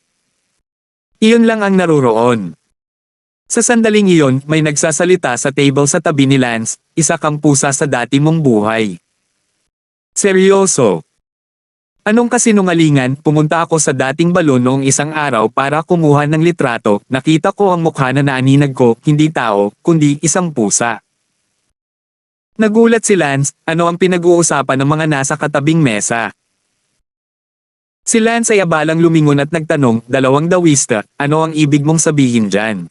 Iyon lang ang naroroon. Sa sandaling iyon, may nagsasalita sa table sa tabi ni Lance, isa kang pusa sa dati mong buhay. Seryoso. Anong kasinungalingan, pumunta ako sa dating balon noong isang araw para kumuha ng litrato, nakita ko ang mukha na naaninag ko, hindi tao, kundi isang pusa. Nagulat si Lance, ano ang pinag-uusapan ng mga nasa katabing mesa? Si Lance ay abalang lumingon at nagtanong, dalawang dawista, ano ang ibig mong sabihin dyan?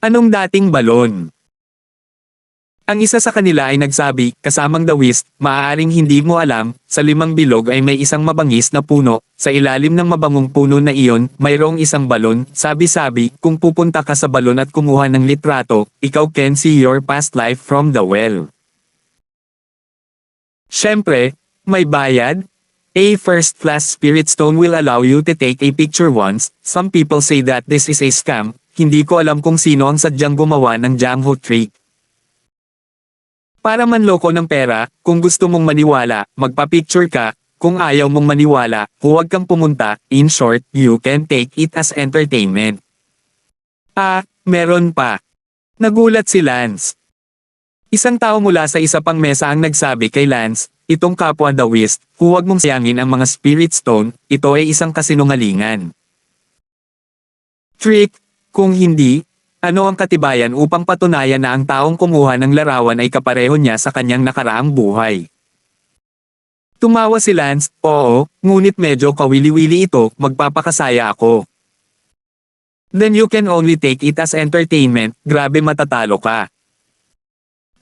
Anong dating balon? Ang isa sa kanila ay nagsabi, kasamang dawist, maaaring hindi mo alam, sa 5 bilog ay may isang mabangis na puno, sa ilalim ng mabangong puno na iyon, mayroong isang balon, sabi-sabi, kung pupunta ka sa balon at kumuha ng litrato, ikaw can see your past life from the well. Siyempre, may bayad? A first-class spirit stone will allow you to take a picture once, some people say that this is a scam, hindi ko alam kung sino ang sadyang gumawa ng Jangho trick. Para manloko ng pera, kung gusto mong maniwala, magpa-picture ka, kung ayaw mong maniwala, huwag kang pumunta, in short, you can take it as entertainment. Meron pa. Nagulat si Lance. Isang tao mula sa isa pang mesa ang nagsabi kay Lance, itong kapwa dawist, huwag mong sayangin ang mga spirit stone, ito ay isang kasinungalingan. Trick, kung hindi, ano ang katibayan upang patunayan na ang taong kumuha ng larawan ay kapareho niya sa kanyang nakaraang buhay? Tumawa si Lance, oo, ngunit medyo kawili-wili ito, magpapakasaya ako. Then you can only take it as entertainment, grabe matatalo ka.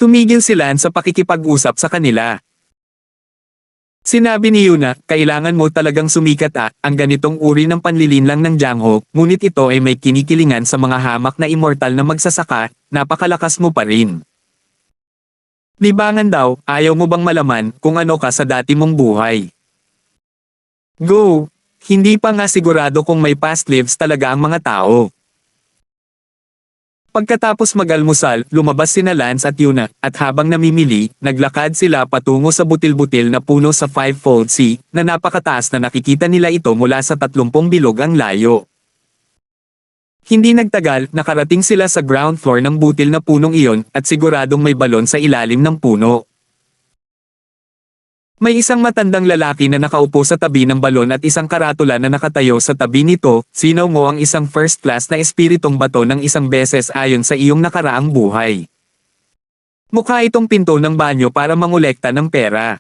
Tumigil si Lance sa pakikipag-usap sa kanila. Sinabi ni Yuna, kailangan mo talagang sumikat ang ganitong uri ng panlilinlang ng Jangho, ngunit ito ay may kinikilingan sa mga hamak na immortal na magsasaka, napakalakas mo pa rin. Libangan daw, ayaw mo bang malaman kung ano ka sa dati mong buhay? Go! Hindi pa nga sigurado kung may past lives talaga ang mga tao. Pagkatapos mag-almusal, lumabas sina Lance at Yuna, at habang namimili, naglakad sila patungo sa butil-butil na puno sa Fivefold Sea, na napakataas na nakikita nila ito mula sa 30 bilog ang layo. Hindi nagtagal, nakarating sila sa ground floor ng butil na punong iyon, at siguradong may balon sa ilalim ng puno. May isang matandang lalaki na nakaupo sa tabi ng balon at isang karatula na nakatayo sa tabi nito, sinaw mo ang isang first class na espiritong bato ng isang beses ayon sa iyong nakaraang buhay. Mukha itong pinto ng banyo para mangolekta ng pera.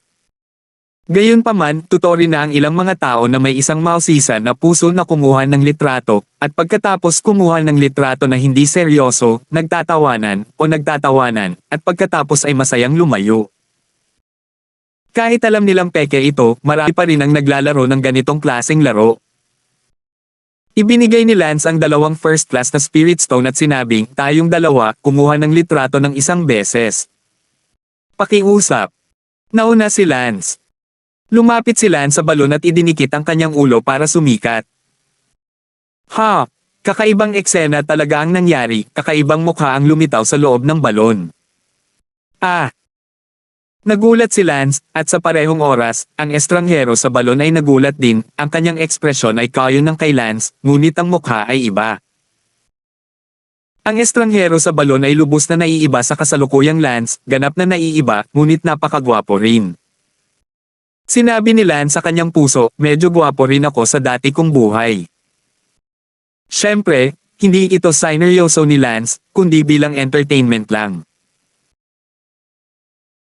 Gayunpaman, tutori na ang ilang mga tao na may isang mausisa na puso na kumuha ng litrato, at pagkatapos kumuha ng litrato na hindi seryoso, nagtatawanan, at pagkatapos ay masayang lumayo. Kahit alam nilang peke ito, marami pa rin ang naglalaro ng ganitong klaseng laro. Ibinigay ni Lance ang 2 first class na spirit stone at sinabing, tayong dalawa, kumuha ng litrato ng isang beses. Pakiusap. Nauna si Lance. Lumapit si Lance sa balon at idinikit ang kanyang ulo para sumikat. Kakaibang eksena talaga ang nangyari, kakaibang mukha ang lumitaw sa loob ng balon. Nagulat si Lance, at sa parehong oras, ang estranghero sa balon ay nagulat din, ang kanyang ekspresyon ay kayo ng kay Lance, ngunit ang mukha ay iba. Ang estranghero sa balon ay lubos na naiiba sa kasalukuyang Lance, ganap na naiiba, ngunit napakagwapo rin. Sinabi ni Lance sa kanyang puso, medyo gwapo rin ako sa dati kong buhay. Siyempre, hindi ito sineryoso ni Lance, kundi bilang entertainment lang.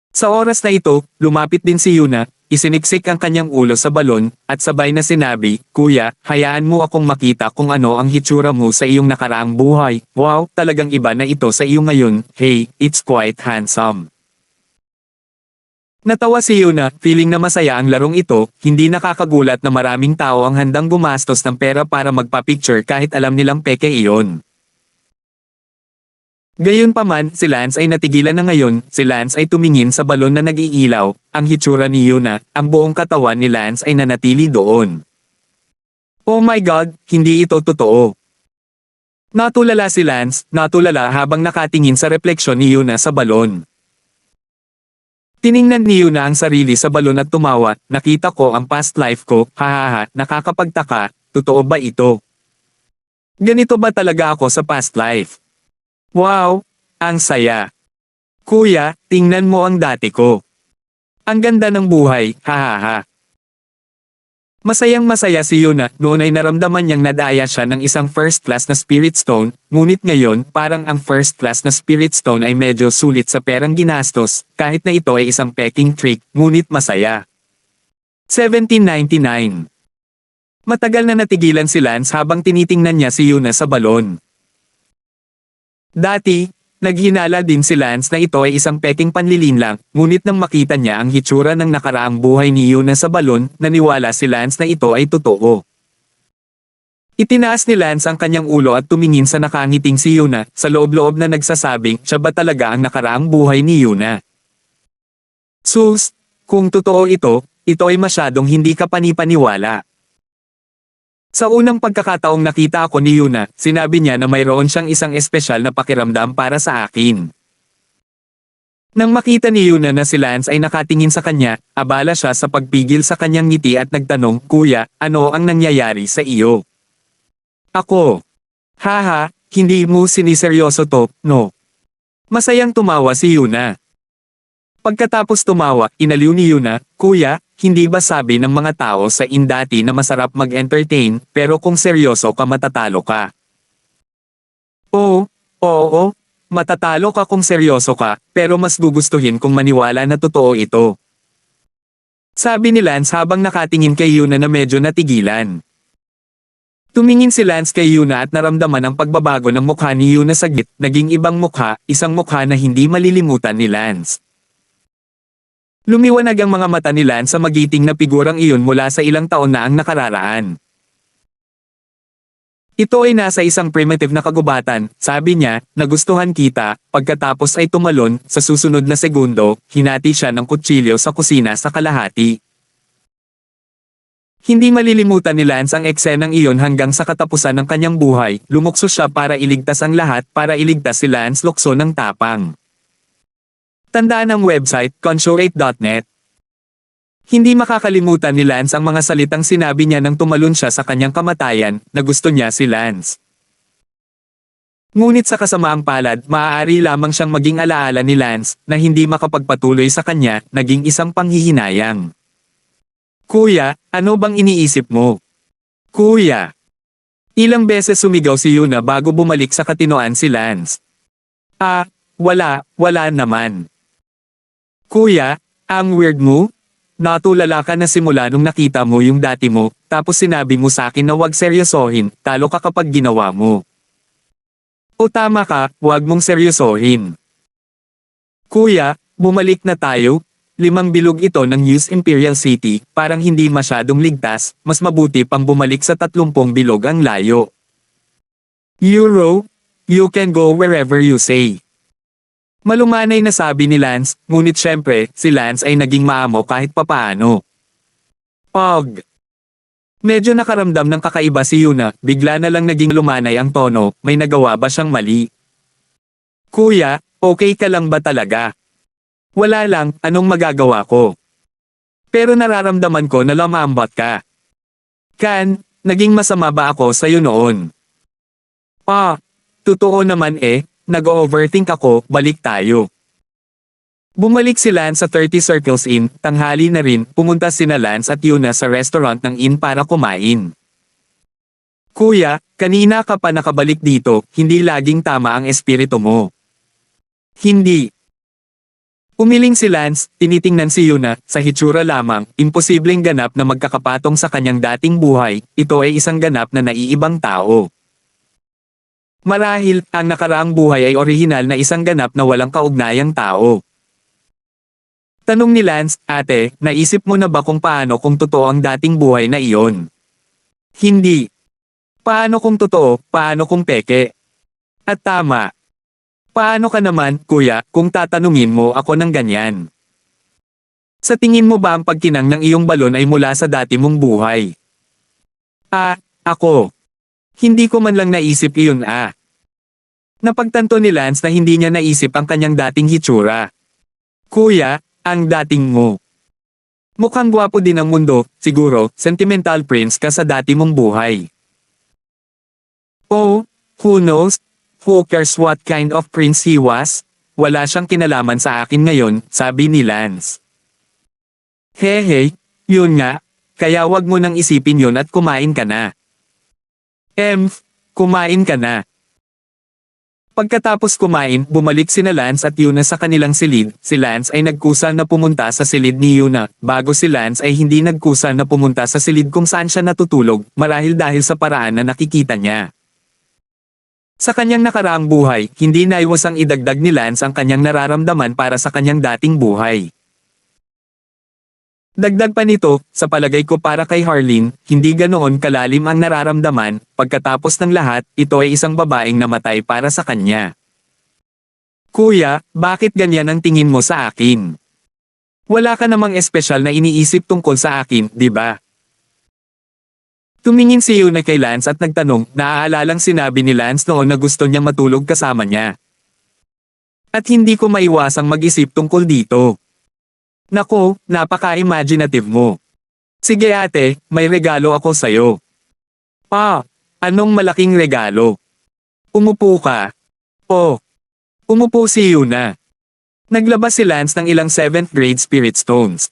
Sa oras na ito, lumapit din si Yuna, isiniksik ang kanyang ulo sa balon, at sabay na sinabi, Kuya, hayaan mo akong makita kung ano ang hitsura mo sa iyong nakaraang buhay. Wow, talagang iba na ito sa iyo ngayon, hey, it's quite handsome. Natawa si Yuna, feeling na masaya ang larong ito, hindi nakakagulat na maraming tao ang handang gumastos ng pera para magpa-picture kahit alam nilang peke iyon. Gayunpaman, si Lance ay natigilan na ngayon, si Lance ay tumingin sa balon na nag-iilaw, ang hitsura ni Yuna, ang buong katawan ni Lance ay nanatili doon. Oh my God, hindi ito totoo. Natulala si Lance, natulala habang nakatingin sa refleksyon ni Yuna sa balon. Tiningnan ni Yuna ang sarili sa balon at tumawa, nakita ko ang past life ko, hahaha, nakakapagtaka, totoo ba ito? Ganito ba talaga ako sa past life? Wow! Ang saya! Kuya, tingnan mo ang dati ko. Ang ganda ng buhay, hahaha. Masayang masaya si Yuna, noon ay naramdaman niyang nadaya siya ng isang first class na spirit stone, ngunit ngayon parang ang first class na spirit stone ay medyo sulit sa perang ginastos, kahit na ito ay isang peking trick, ngunit masaya. 1799. Matagal na natigilan si Lance habang tinitingnan niya si Yuna sa balon. Dati, naghinala din si Lance na ito ay isang peking panlilinlang, ngunit nang makita niya ang hitsura ng nakaraang buhay ni Yuna sa balon, naniwala si Lance na ito ay totoo. Itinaas ni Lance ang kanyang ulo at tumingin sa nakangiting si Yuna, sa loob-loob na nagsasabing siya ba talaga ang nakaraang buhay ni Yuna. Sus, kung totoo ito ay masyadong hindi ka panipaniwala. Sa unang pagkakataong nakita ako ni Yuna, sinabi niya na mayroon siyang isang espesyal na pakiramdam para sa akin. Nang makita ni Yuna na si Lance ay nakatingin sa kanya, abala siya sa pagpigil sa kanyang ngiti at nagtanong, Kuya, ano ang nangyayari sa iyo? Ako. Haha, hindi mo siniseryoso to, no? Masayang tumawa si Yuna. Pagkatapos tumawa, inaliw ni Yuna, Kuya, hindi ba sabi ng mga tao sa dati na masarap mag-entertain, pero kung seryoso ka matatalo ka? Oo, matatalo ka kung seryoso ka, pero mas gugustuhin kung maniwala na totoo ito. Sabi ni Lance habang nakatingin kay Yuna na medyo natigilan. Tumingin si Lance kay Yuna at naramdaman ang pagbabago ng mukha ni Yuna saglit, naging ibang mukha, isang mukha na hindi malilimutan ni Lance. Lumiwanag ang mga mata ni Lance sa magiting na figurang iyon mula sa ilang taon na ang nakararaan. Ito ay nasa isang primitive na kagubatan, sabi niya, nagustuhan kita, pagkatapos ay tumalon, sa susunod na segundo, hinati siya ng kutsilyo sa kusina sa kalahati. Hindi malilimutan ni Lance ang eksenang iyon hanggang sa katapusan ng kanyang buhay, lumukso siya para iligtas ang lahat, para iligtas si Lance Locso ng tapang. Tandaan ang website, consurate.net. Hindi makakalimutan ni Lance ang mga salitang sinabi niya nang tumalon siya sa kanyang kamatayan, na gusto niya si Lance. Ngunit sa kasamaang palad, maaari lamang siyang maging alaala ni Lance, na hindi makapagpatuloy sa kanya, naging isang panghihinayang. Kuya, ano bang iniisip mo? Kuya! Ilang beses sumigaw si Yuna bago bumalik sa katinoan si Lance. Wala naman. Kuya, ang weird mo? Natulala ka na simula nung nakita mo yung dati mo, tapos sinabi mo sa akin na wag seryosohin, talo ka kapag ginawa mo. O tama ka, wag mong seryosohin. Kuya, bumalik na tayo. 5 bilog ito ng News Imperial City, parang hindi masyadong ligtas, mas mabuti pang bumalik sa 30 bilog ang layo. Euro, you can go wherever you say. Malumanay na sabi ni Lance, ngunit syempre, si Lance ay naging maamo kahit papaano. Medyo nakaramdam ng kakaiba si Yuna, bigla na lang naging lumanay ang tono, may nagawa ba siyang mali? Kuya, okay ka lang ba talaga? Wala lang, anong magagawa ko? Pero nararamdaman ko na lumambot ka. Naging masama ba ako sa'yo noon? Totoo naman nag-overthink ako, balik tayo. Bumalik si Lance sa 30 Circles Inn, tanghali na rin, pumunta sina Lance at Yuna sa restaurant ng inn para kumain. Kuya, kanina ka pa nakabalik dito, hindi laging tama ang espiritu mo. Hindi. Umiling si Lance, tinitingnan si Yuna, sa hitsura lamang, imposibleng ganap na magkakapatong sa kanyang dating buhay, ito ay isang ganap na naiibang tao. Marahil, ang nakaraang buhay ay orihinal na isang ganap na walang kaugnayang tao. Tanong ni Lance, ate, naisip mo na ba kung totoo ang dating buhay na iyon? Hindi. Paano kung totoo, paano kung peke? At tama. Paano ka naman, kuya, kung tatanungin mo ako ng ganyan? Sa tingin mo ba ang pagkinang ng iyong balon ay mula sa dati mong buhay? Ako. Hindi ko man lang naisip iyon Napagtanto ni Lance na hindi niya naisip ang kanyang dating hitsura. Kuya, ang dating mo. Mukhang gwapo din ang mundo, siguro, sentimental prince ka sa dati mong buhay. Oh, who knows? Who cares what kind of prince he was? Wala siyang kinalaman sa akin ngayon, sabi ni Lance. Hehe, yun nga, kaya wag mo nang isipin yun at kumain ka na. Kumain ka na. Pagkatapos kumain, bumalik sina Lance at Yuna sa kanilang silid. Si Lance ay nagkusa na pumunta sa silid ni Yuna, bago si Lance ay hindi nagkusa na pumunta sa silid kung saan siya natutulog, marahil dahil sa paraan na nakikita niya. Sa kanyang nakaraang buhay, hindi naiwasang idagdag ni Lance ang kanyang nararamdaman para sa kanyang dating buhay. Dagdag pa nito, sa palagay ko para kay Harleen, hindi ganoon kalalim ang nararamdaman, pagkatapos ng lahat, ito ay isang babaeng namatay para sa kanya. Kuya, bakit ganyan ang tingin mo sa akin? Wala ka namang espesyal na iniisip tungkol sa akin, di ba? Tumingin si Yuna kay Lance at nagtanong, naaalalang sinabi ni Lance noon na gusto niyang matulog kasama niya. At hindi ko maiwasang mag-isip tungkol dito. Nako, napaka-imaginative mo. Sige ate, may regalo ako sa'yo. Anong malaking regalo? Umupo ka. Umupo si Yuna. Naglabas si Lance ng ilang 7th grade spirit stones.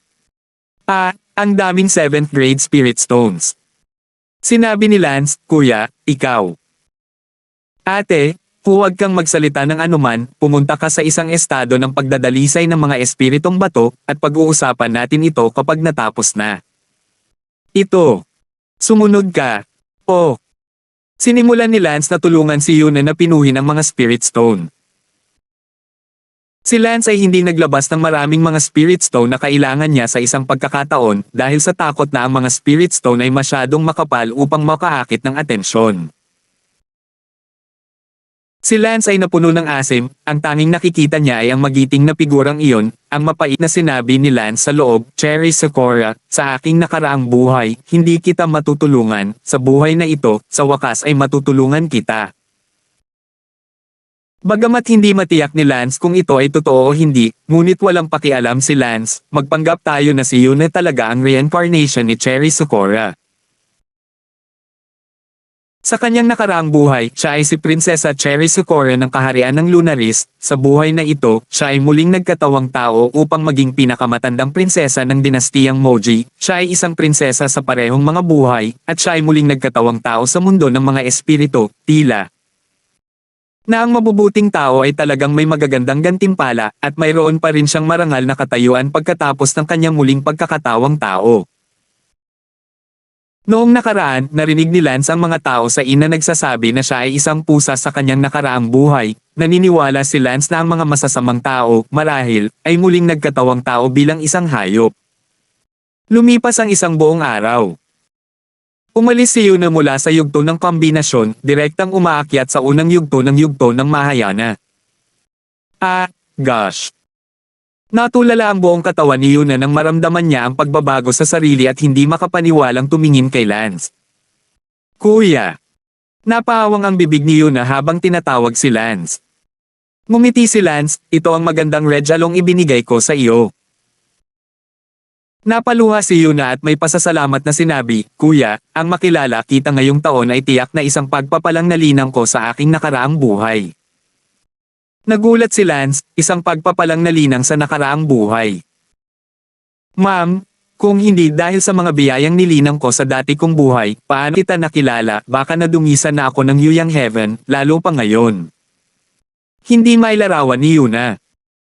Ang daming 7th grade spirit stones. Sinabi ni Lance, kuya, ikaw. Ate, huwag kang magsalita ng anuman, pumunta ka sa isang estado ng pagdadalisay ng mga espiritong bato, at pag-uusapan natin ito kapag natapos na. Ito. Sumunod ka. Sinimulan ni Lance na tulungan si Yuna na pinuhin ang mga spirit stone. Si Lance ay hindi naglabas ng maraming mga spirit stone na kailangan niya sa isang pagkakataon dahil sa takot na ang mga spirit stone ay masyadong makapal upang makaakit ng atensyon. Si Lance ay napuno ng asim, ang tanging nakikita niya ay ang magiting na figurang iyon, ang mapait na sinabi ni Lance sa loob, Cherry Sakura, sa aking nakaraang buhay, hindi kita matutulungan, sa buhay na ito, sa wakas ay matutulungan kita. Bagamat hindi matiyak ni Lance kung ito ay totoo o hindi, ngunit walang pakialam si Lance, magpanggap tayo na si Yuna talaga ang reincarnation ni Cherry Sakura. Sa kanyang nakaraang buhay, siya ay si Prinsesa Cherry Sakura ng kaharian ng Lunaris. Sa buhay na ito, siya ay muling nagkatawang tao upang maging pinakamatandang prinsesa ng dinastiyang Moji. Siya ay isang prinsesa sa parehong mga buhay, at siya ay muling nagkatawang tao sa mundo ng mga espiritu, tila na ang mabubuting tao ay talagang may magagandang gantimpala, at mayroon pa rin siyang marangal na katayuan pagkatapos ng kanyang muling pagkakatawang tao. Noong nakaraan, narinig ni Lance ang mga tao sa ina nagsasabi na siya ay isang pusa sa kanyang nakaraang buhay. Naniniwala si Lance na ang mga masasamang tao, marahil, ay muling nagkatawang tao bilang isang hayop. Lumipas ang isang buong araw. Umalis si Yuna mula sa yugto ng kombinasyon, direktang umaakyat sa unang yugto ng Mahayana. Gosh! Natulala ang buong katawan ni Yuna nang maramdaman niya ang pagbabago sa sarili at hindi makapaniwalang tumingin kay Lance. Kuya! Napaawang ang bibig ni Yuna habang tinatawag si Lance. Ngumiti si Lance, ito ang magandang regalong ibinigay ko sa iyo. Napaluha si Yuna at may pasasalamat na sinabi, Kuya, ang makilala kita ngayong taon ay tiyak na isang pagpapalang nalinang ko sa aking nakaraang buhay. Nagulat si Lance, isang pagpapalang nalinang sa nakaraang buhay. Ma'am, kung hindi dahil sa mga biyayang nilinang ko sa dati kong buhay, paano kita nakilala, baka nadungisan na ako ng Yuyang Heaven, lalo pa ngayon. Hindi mailarawan ni Yuna.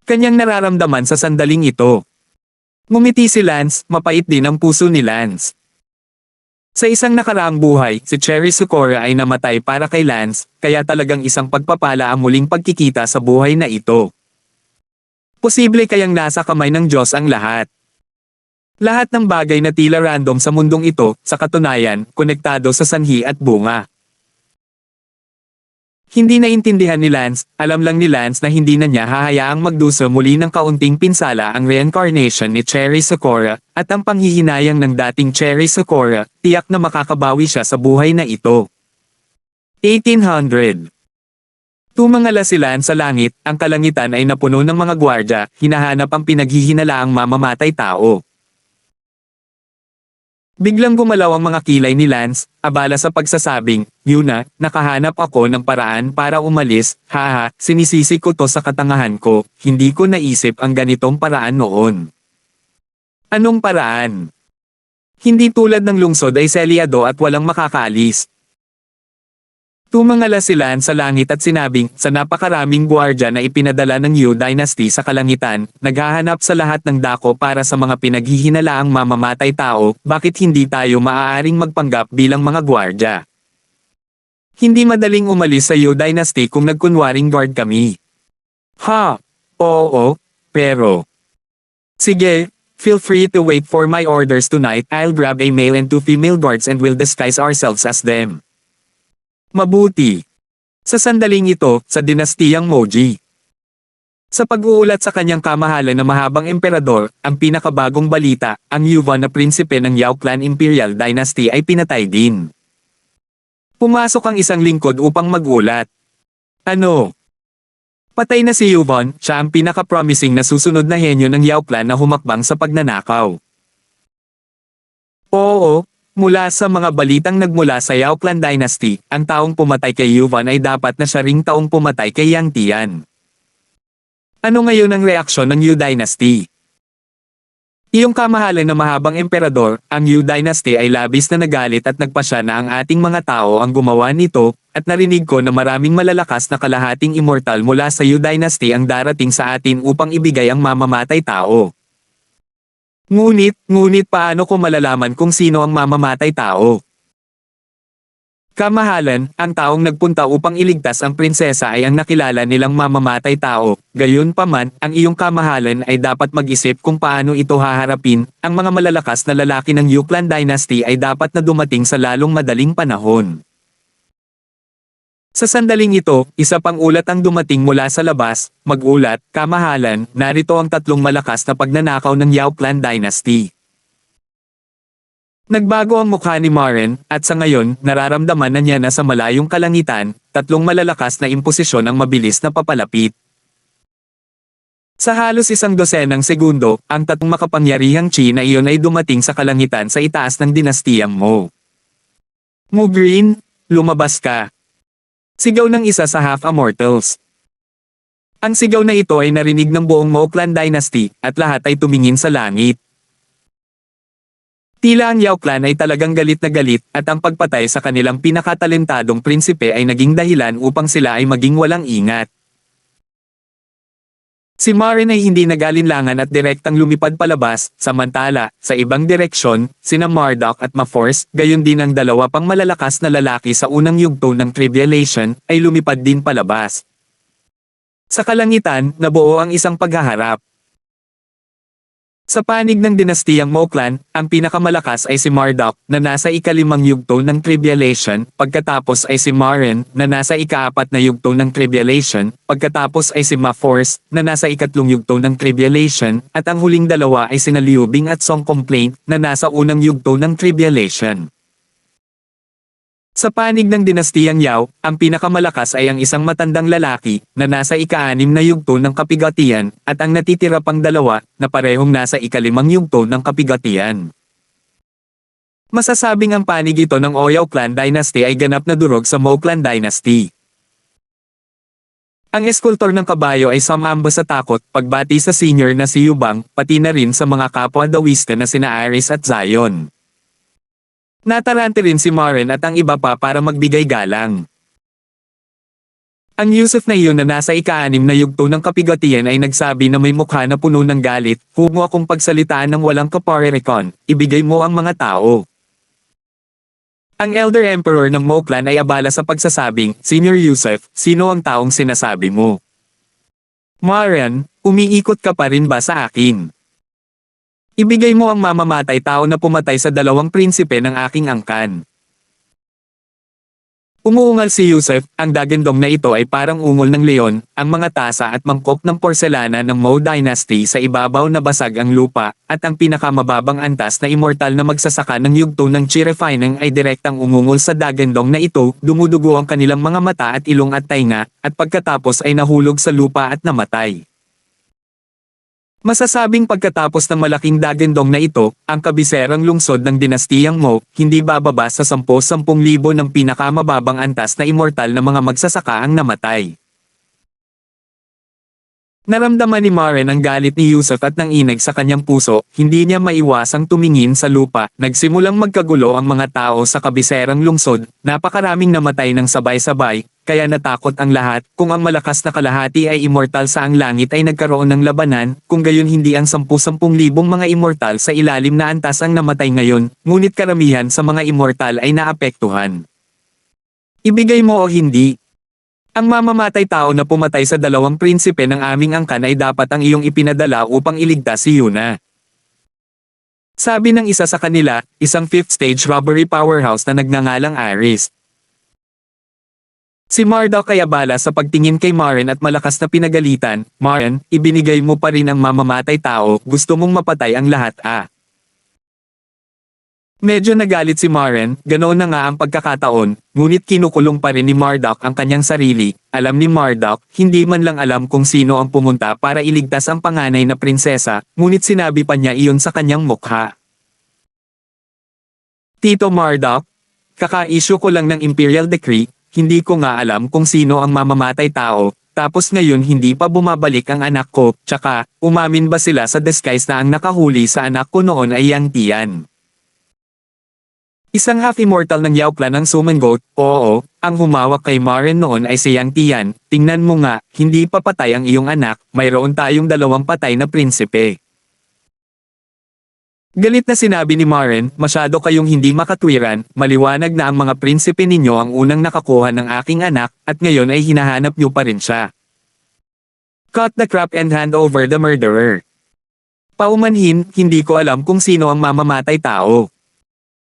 Kanyang nararamdaman sa sandaling ito. Ngumiti si Lance, mapait din ang puso ni Lance. Sa isang nakaraang buhay, si Cherry Sakura ay namatay para kay Lance, kaya talagang isang pagpapala ang muling pagkikita sa buhay na ito. Posible kayang nasa kamay ng Diyos ang lahat. Lahat ng bagay na tila random sa mundong ito, sa katunayan, konektado sa sanhi at bunga. Hindi naintindihan ni Lance, alam lang ni Lance na hindi na niya hahayaang magdusa muli ng kaunting pinsala ang reincarnation ni Cherry Sakura, at ang panghihinayang ng dating Cherry Sakura, tiyak na makakabawi siya sa buhay na ito. 1800. Tumangala si Lance sa langit, ang kalangitan ay napuno ng mga gwardya, hinahanap ang pinaghihinalaang mamamatay tao. Biglang gumalaw ang mga kilay ni Lance, abala sa pagsasabing, Yuna, nakahanap ako ng paraan para umalis, haha, sinisisi ko to sa katangahan ko, hindi ko naisip ang ganitong paraan noon. Anong paraan? Hindi tulad ng lungsod ay selyado at walang makakaalis. Tumangala si Lance sa langit at sinabing, sa napakaraming gwardya na ipinadala ng Yu Dynasty sa kalangitan, naghahanap sa lahat ng dako para sa mga pinaghihinalaang mamamatay tao, bakit hindi tayo maaaring magpanggap bilang mga gwardya? Hindi madaling umalis sa Yu Dynasty kung nagkunwaring guard kami. Ha? Oo, pero... Sige, feel free to wait for my orders tonight. I'll grab a male and 2 female guards and we'll disguise ourselves as them. Mabuti. Sa sandaling ito, sa dinastiyang Moji. Sa pag-uulat sa kanyang kamahalan na mahabang emperador, ang pinakabagong balita, ang Yuvan na prinsipe ng Yao Clan Imperial Dynasty ay pinatay din. Pumasok ang isang lingkod upang magulat. Ano? Patay na si Yuvan, siya ang pinaka-promising na susunod na henyo ng Yao Clan na humakbang sa pagnanakaw. Oo. Mula sa mga balitang nagmula sa Yao Clan Dynasty, ang taong pumatay kay Yuvan ay dapat na siya ring taong pumatay kay Yang Tian. Ano ngayon ang reaksyon ng Yu Dynasty? Iyong kamahalan na mahabang emperador, ang Yu Dynasty ay labis na nagalit at nagpasya na ang ating mga tao ang gumawa nito, at narinig ko na maraming malalakas na kalahating immortal mula sa Yu Dynasty ang darating sa atin upang ibigay ang mamamatay tao. Ngunit paano ko malalaman kung sino ang mamamatay tao? Kamahalan, ang taong nagpunta upang iligtas ang prinsesa ay ang nakilala nilang mamamatay tao, gayunpaman, ang iyong kamahalan ay dapat mag-isip kung paano ito haharapin, ang mga malalakas na lalaki ng Yu Clan Dynasty ay dapat na dumating sa lalong madaling panahon. Sa sandaling ito, isa pang ulat ang dumating mula sa labas, mag-ulat, kamahalan, narito ang 3 malakas na pagnanakaw ng Yao Clan Dynasty. Nagbago ang mukha ni Maren, at sa ngayon, nararamdaman na niya na sa malayong kalangitan, 3 malalakas na imposisyon ang mabilis na papalapit. Sa halos 12 segundo, ang 3 makapangyarihang chi na iyon ay dumating sa kalangitan sa itaas ng dinastiyang Mo. Mo Green, lumabas ka. Sigaw ng isa sa half-immortals. Ang sigaw na ito ay narinig ng buong Mo Clan Dynasty, at lahat ay tumingin sa langit. Tila ang Yao Clan ay talagang galit na galit, at ang pagpatay sa kanilang pinakatalentadong prinsipe ay naging dahilan upang sila ay maging walang ingat. Si Maren ay hindi nag-alinlangan at direktang lumipad palabas, samantala, sa ibang direksyon, sina Marduk at Ma-Force, gayon din ang 2 pang malalakas na lalaki sa unang yugto ng Tribulation, ay lumipad din palabas. Sa kalangitan, nabuo ang isang paghaharap. Sa panig ng dinastiyang Mo Clan, ang pinakamalakas ay si Marduk, na nasa ika-5 yugto ng Tribulation, pagkatapos ay si Maren, na nasa ika-4 na yugto ng Tribulation, pagkatapos ay si Ma-Force, na nasa ika-3 yugto ng Tribulation, at ang huling 2 ay sina Liu Bing at Song Complaint, na nasa unang yugto ng Tribulation. Sa panig ng dinastiyang Yao, ang pinakamalakas ay ang isang matandang lalaki, na nasa ika-6 na yugto ng kapigatian, at ang natitira pang 2, na parehong nasa ika-5 yugto ng kapigatian. Masasabing ang panig ito ng Oyao Clan Dynasty ay ganap na durog sa Mo Clan Dynasty. Ang eskultor ng kabayo ay sumamba sa takot, pagbati sa senior na si Yubang, pati na rin sa mga kapwa dawista na sina Iris at Zion. Natarante rin si Maren at ang iba pa para magbigay galang. Ang Yusuf na iyon na nasa ika-6 na yugto ng kapigatian ay nagsabi na may mukha na puno ng galit, huwag mo akong pagsalitaan ng walang kaparerekon, ibigay mo ang mga tao. Ang Elder Emperor ng Mo Clan ay abala sa pagsasabing, Senior Yusuf, sino ang taong sinasabi mo? Maren, umiikot ka pa rin ba sa akin? Ibigay mo ang mamamatay tao na pumatay sa 2 prinsipe ng aking angkan. Umuungal si Yusef, ang dagandong na ito ay parang ungol ng leon, ang mga tasa at mangkok ng porselana ng Mou Dynasty sa ibabaw na basag ang lupa, at ang pinakamababang antas na immortal na magsasaka ng yugto ng Chi Refining ay direktang umungol sa dagandong na ito, dumudugo ang kanilang mga mata at ilong at tainga, at pagkatapos ay nahulog sa lupa at namatay. Masasabing pagkatapos ng malaking dagandong na ito, ang kabiserang lungsod ng dinastiyang Mou, hindi bababa sa 10,000 ng pinakamababang antas na immortal na mga magsasaka ang namatay. Naramdaman ni Maren ang galit ni Yusef at nanginag sa kanyang puso, hindi niya maiwasang tumingin sa lupa, nagsimulang magkagulo ang mga tao sa kabiserang lungsod, napakaraming namatay ng sabay-sabay, kaya natakot ang lahat, kung ang malakas na kalahati ay immortal sa ang langit ay nagkaroon ng labanan, kung gayon hindi ang 10,000 mga immortal sa ilalim na antas ang namatay ngayon, ngunit karamihan sa mga immortal ay naapektuhan. Ibigay mo o hindi. Ang mamamatay tao na pumatay sa 2 prinsipe ng aming angkan ay dapat ang iyong ipinadala upang iligtas si Yuna. Sabi ng isa sa kanila, isang 5th stage robbery powerhouse na nagngangalang Iris. Si Marduk ay abala sa pagtingin kay Maren at malakas na pinagalitan, Maren, ibinigay mo pa rin ang mamamatay tao, gusto mong mapatay ang lahat Medyo nagalit si Maren, ganoon na nga ang pagkakataon, ngunit kinukulong pa rin ni Marduk ang kanyang sarili, alam ni Marduk, hindi man lang alam kung sino ang pumunta para iligtas ang panganay na prinsesa, ngunit sinabi pa niya iyon sa kanyang mukha. Tito Marduk, kaka-issue ko lang ng Imperial Decree, hindi ko nga alam kung sino ang mamamatay tao, tapos ngayon hindi pa bumabalik ang anak ko, tsaka, umamin ba sila sa disguise na ang nakahuli sa anak ko noon ay Yang Tian? Isang half-immortal ng Yao clan ng Suman Goat, oo, ang humawak kay Maren noon ay si Yang Tian, tingnan mo nga, hindi pa patay ang iyong anak, mayroon tayong 2 patay na prinsipe. Galit na sinabi ni Maren, masyado kayong hindi makatwiran, maliwanag na ang mga prinsipe ninyo ang unang nakakuha ng aking anak, at ngayon ay hinahanap niyo pa rin siya. Cut the crap and hand over the murderer. Paumanhin, hindi ko alam kung sino ang mamamatay tao.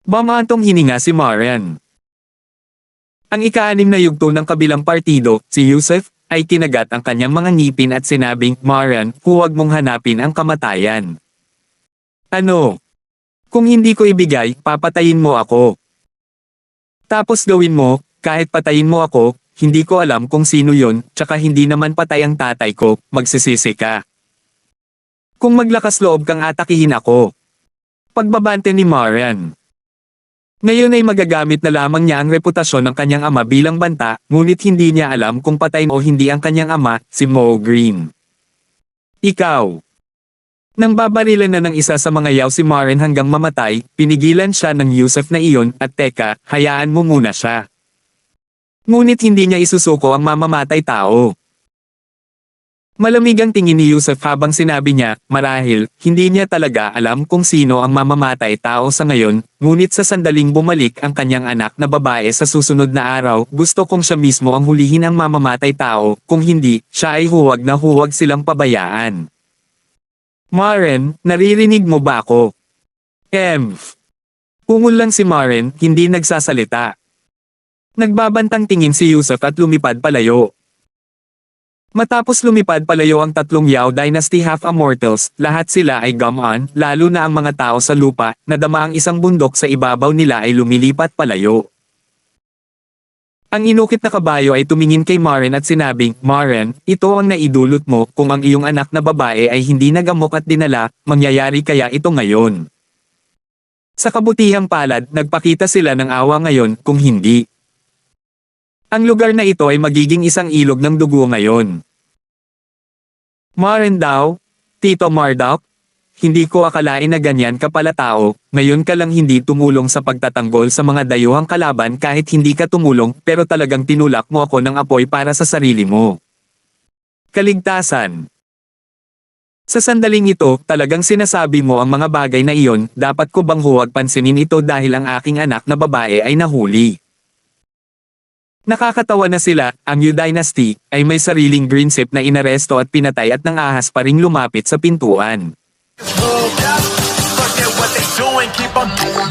Bamantong hininga si Maren. Ang ika-6 na yugto ng kabilang partido, si Yusef, ay kinagat ang kanyang mga ngipin at sinabing, Maren, huwag mong hanapin ang kamatayan. Ano? Kung hindi ko ibigay, papatayin mo ako. Tapos gawin mo, kahit patayin mo ako, hindi ko alam kung sino yon, tsaka hindi naman patay ang tatay ko, magsisisi ka. Kung maglakas loob kang atakihin ako. Pagbabante ni Maren. Ngayon ay magagamit na lamang niya ang reputasyon ng kanyang ama bilang banta, ngunit hindi niya alam kung patay o hindi ang kanyang ama, si Mo Green. Ikaw. Nang babarilan na ng isa sa mga yaw si Maren hanggang mamatay, pinigilan siya ng Yusef na iyon, at teka, hayaan mo muna siya. Ngunit hindi niya isusuko ang mamamatay tao. Malamig ang tingin ni Yusef habang sinabi niya, marahil, hindi niya talaga alam kung sino ang mamamatay tao sa ngayon, ngunit sa sandaling bumalik ang kanyang anak na babae sa susunod na araw, gusto kong siya mismo ang hulihin ang mamamatay tao, kung hindi, siya ay huwag na huwag silang pabayaan. Maren, naririnig mo ba ako? Ungol lang si Maren, hindi nagsasalita. Nagbabantang tingin si Yusef at lumipad palayo. Matapos lumipad palayo ang 3 Yao Dynasty half-immortals, lahat sila ay gumon, lalo na ang mga tao sa lupa, nadama ang isang bundok sa ibabaw nila ay lumilipat palayo. Ang inukit na kabayo ay tumingin kay Maren at sinabing, Maren, ito ang naidulot mo, kung ang iyong anak na babae ay hindi nagamok at dinala, mangyayari kaya ito ngayon? Sa kabutihang palad, nagpakita sila ng awa ngayon, kung hindi. Ang lugar na ito ay magiging isang ilog ng dugo ngayon. Maren daw, Tito Marduk, hindi ko akalain na ganyan ka pala tao, ngayon ka lang hindi tumulong sa pagtatanggol sa mga dayuhang kalaban kahit hindi ka tumulong pero talagang tinulak mo ako ng apoy para sa sarili mo. Kaligtasan. Sa sandaling ito, talagang sinasabi mo ang mga bagay na iyon, dapat ko bang huwag pansinin ito dahil ang aking anak na babae ay nahuli. Nakakatawa na sila, ang Yu Dynasty, ay may sariling prinsip na inaresto at pinatay at nang ahas pa ring lumapit sa pintuan. Forget what they doing, keep on doing.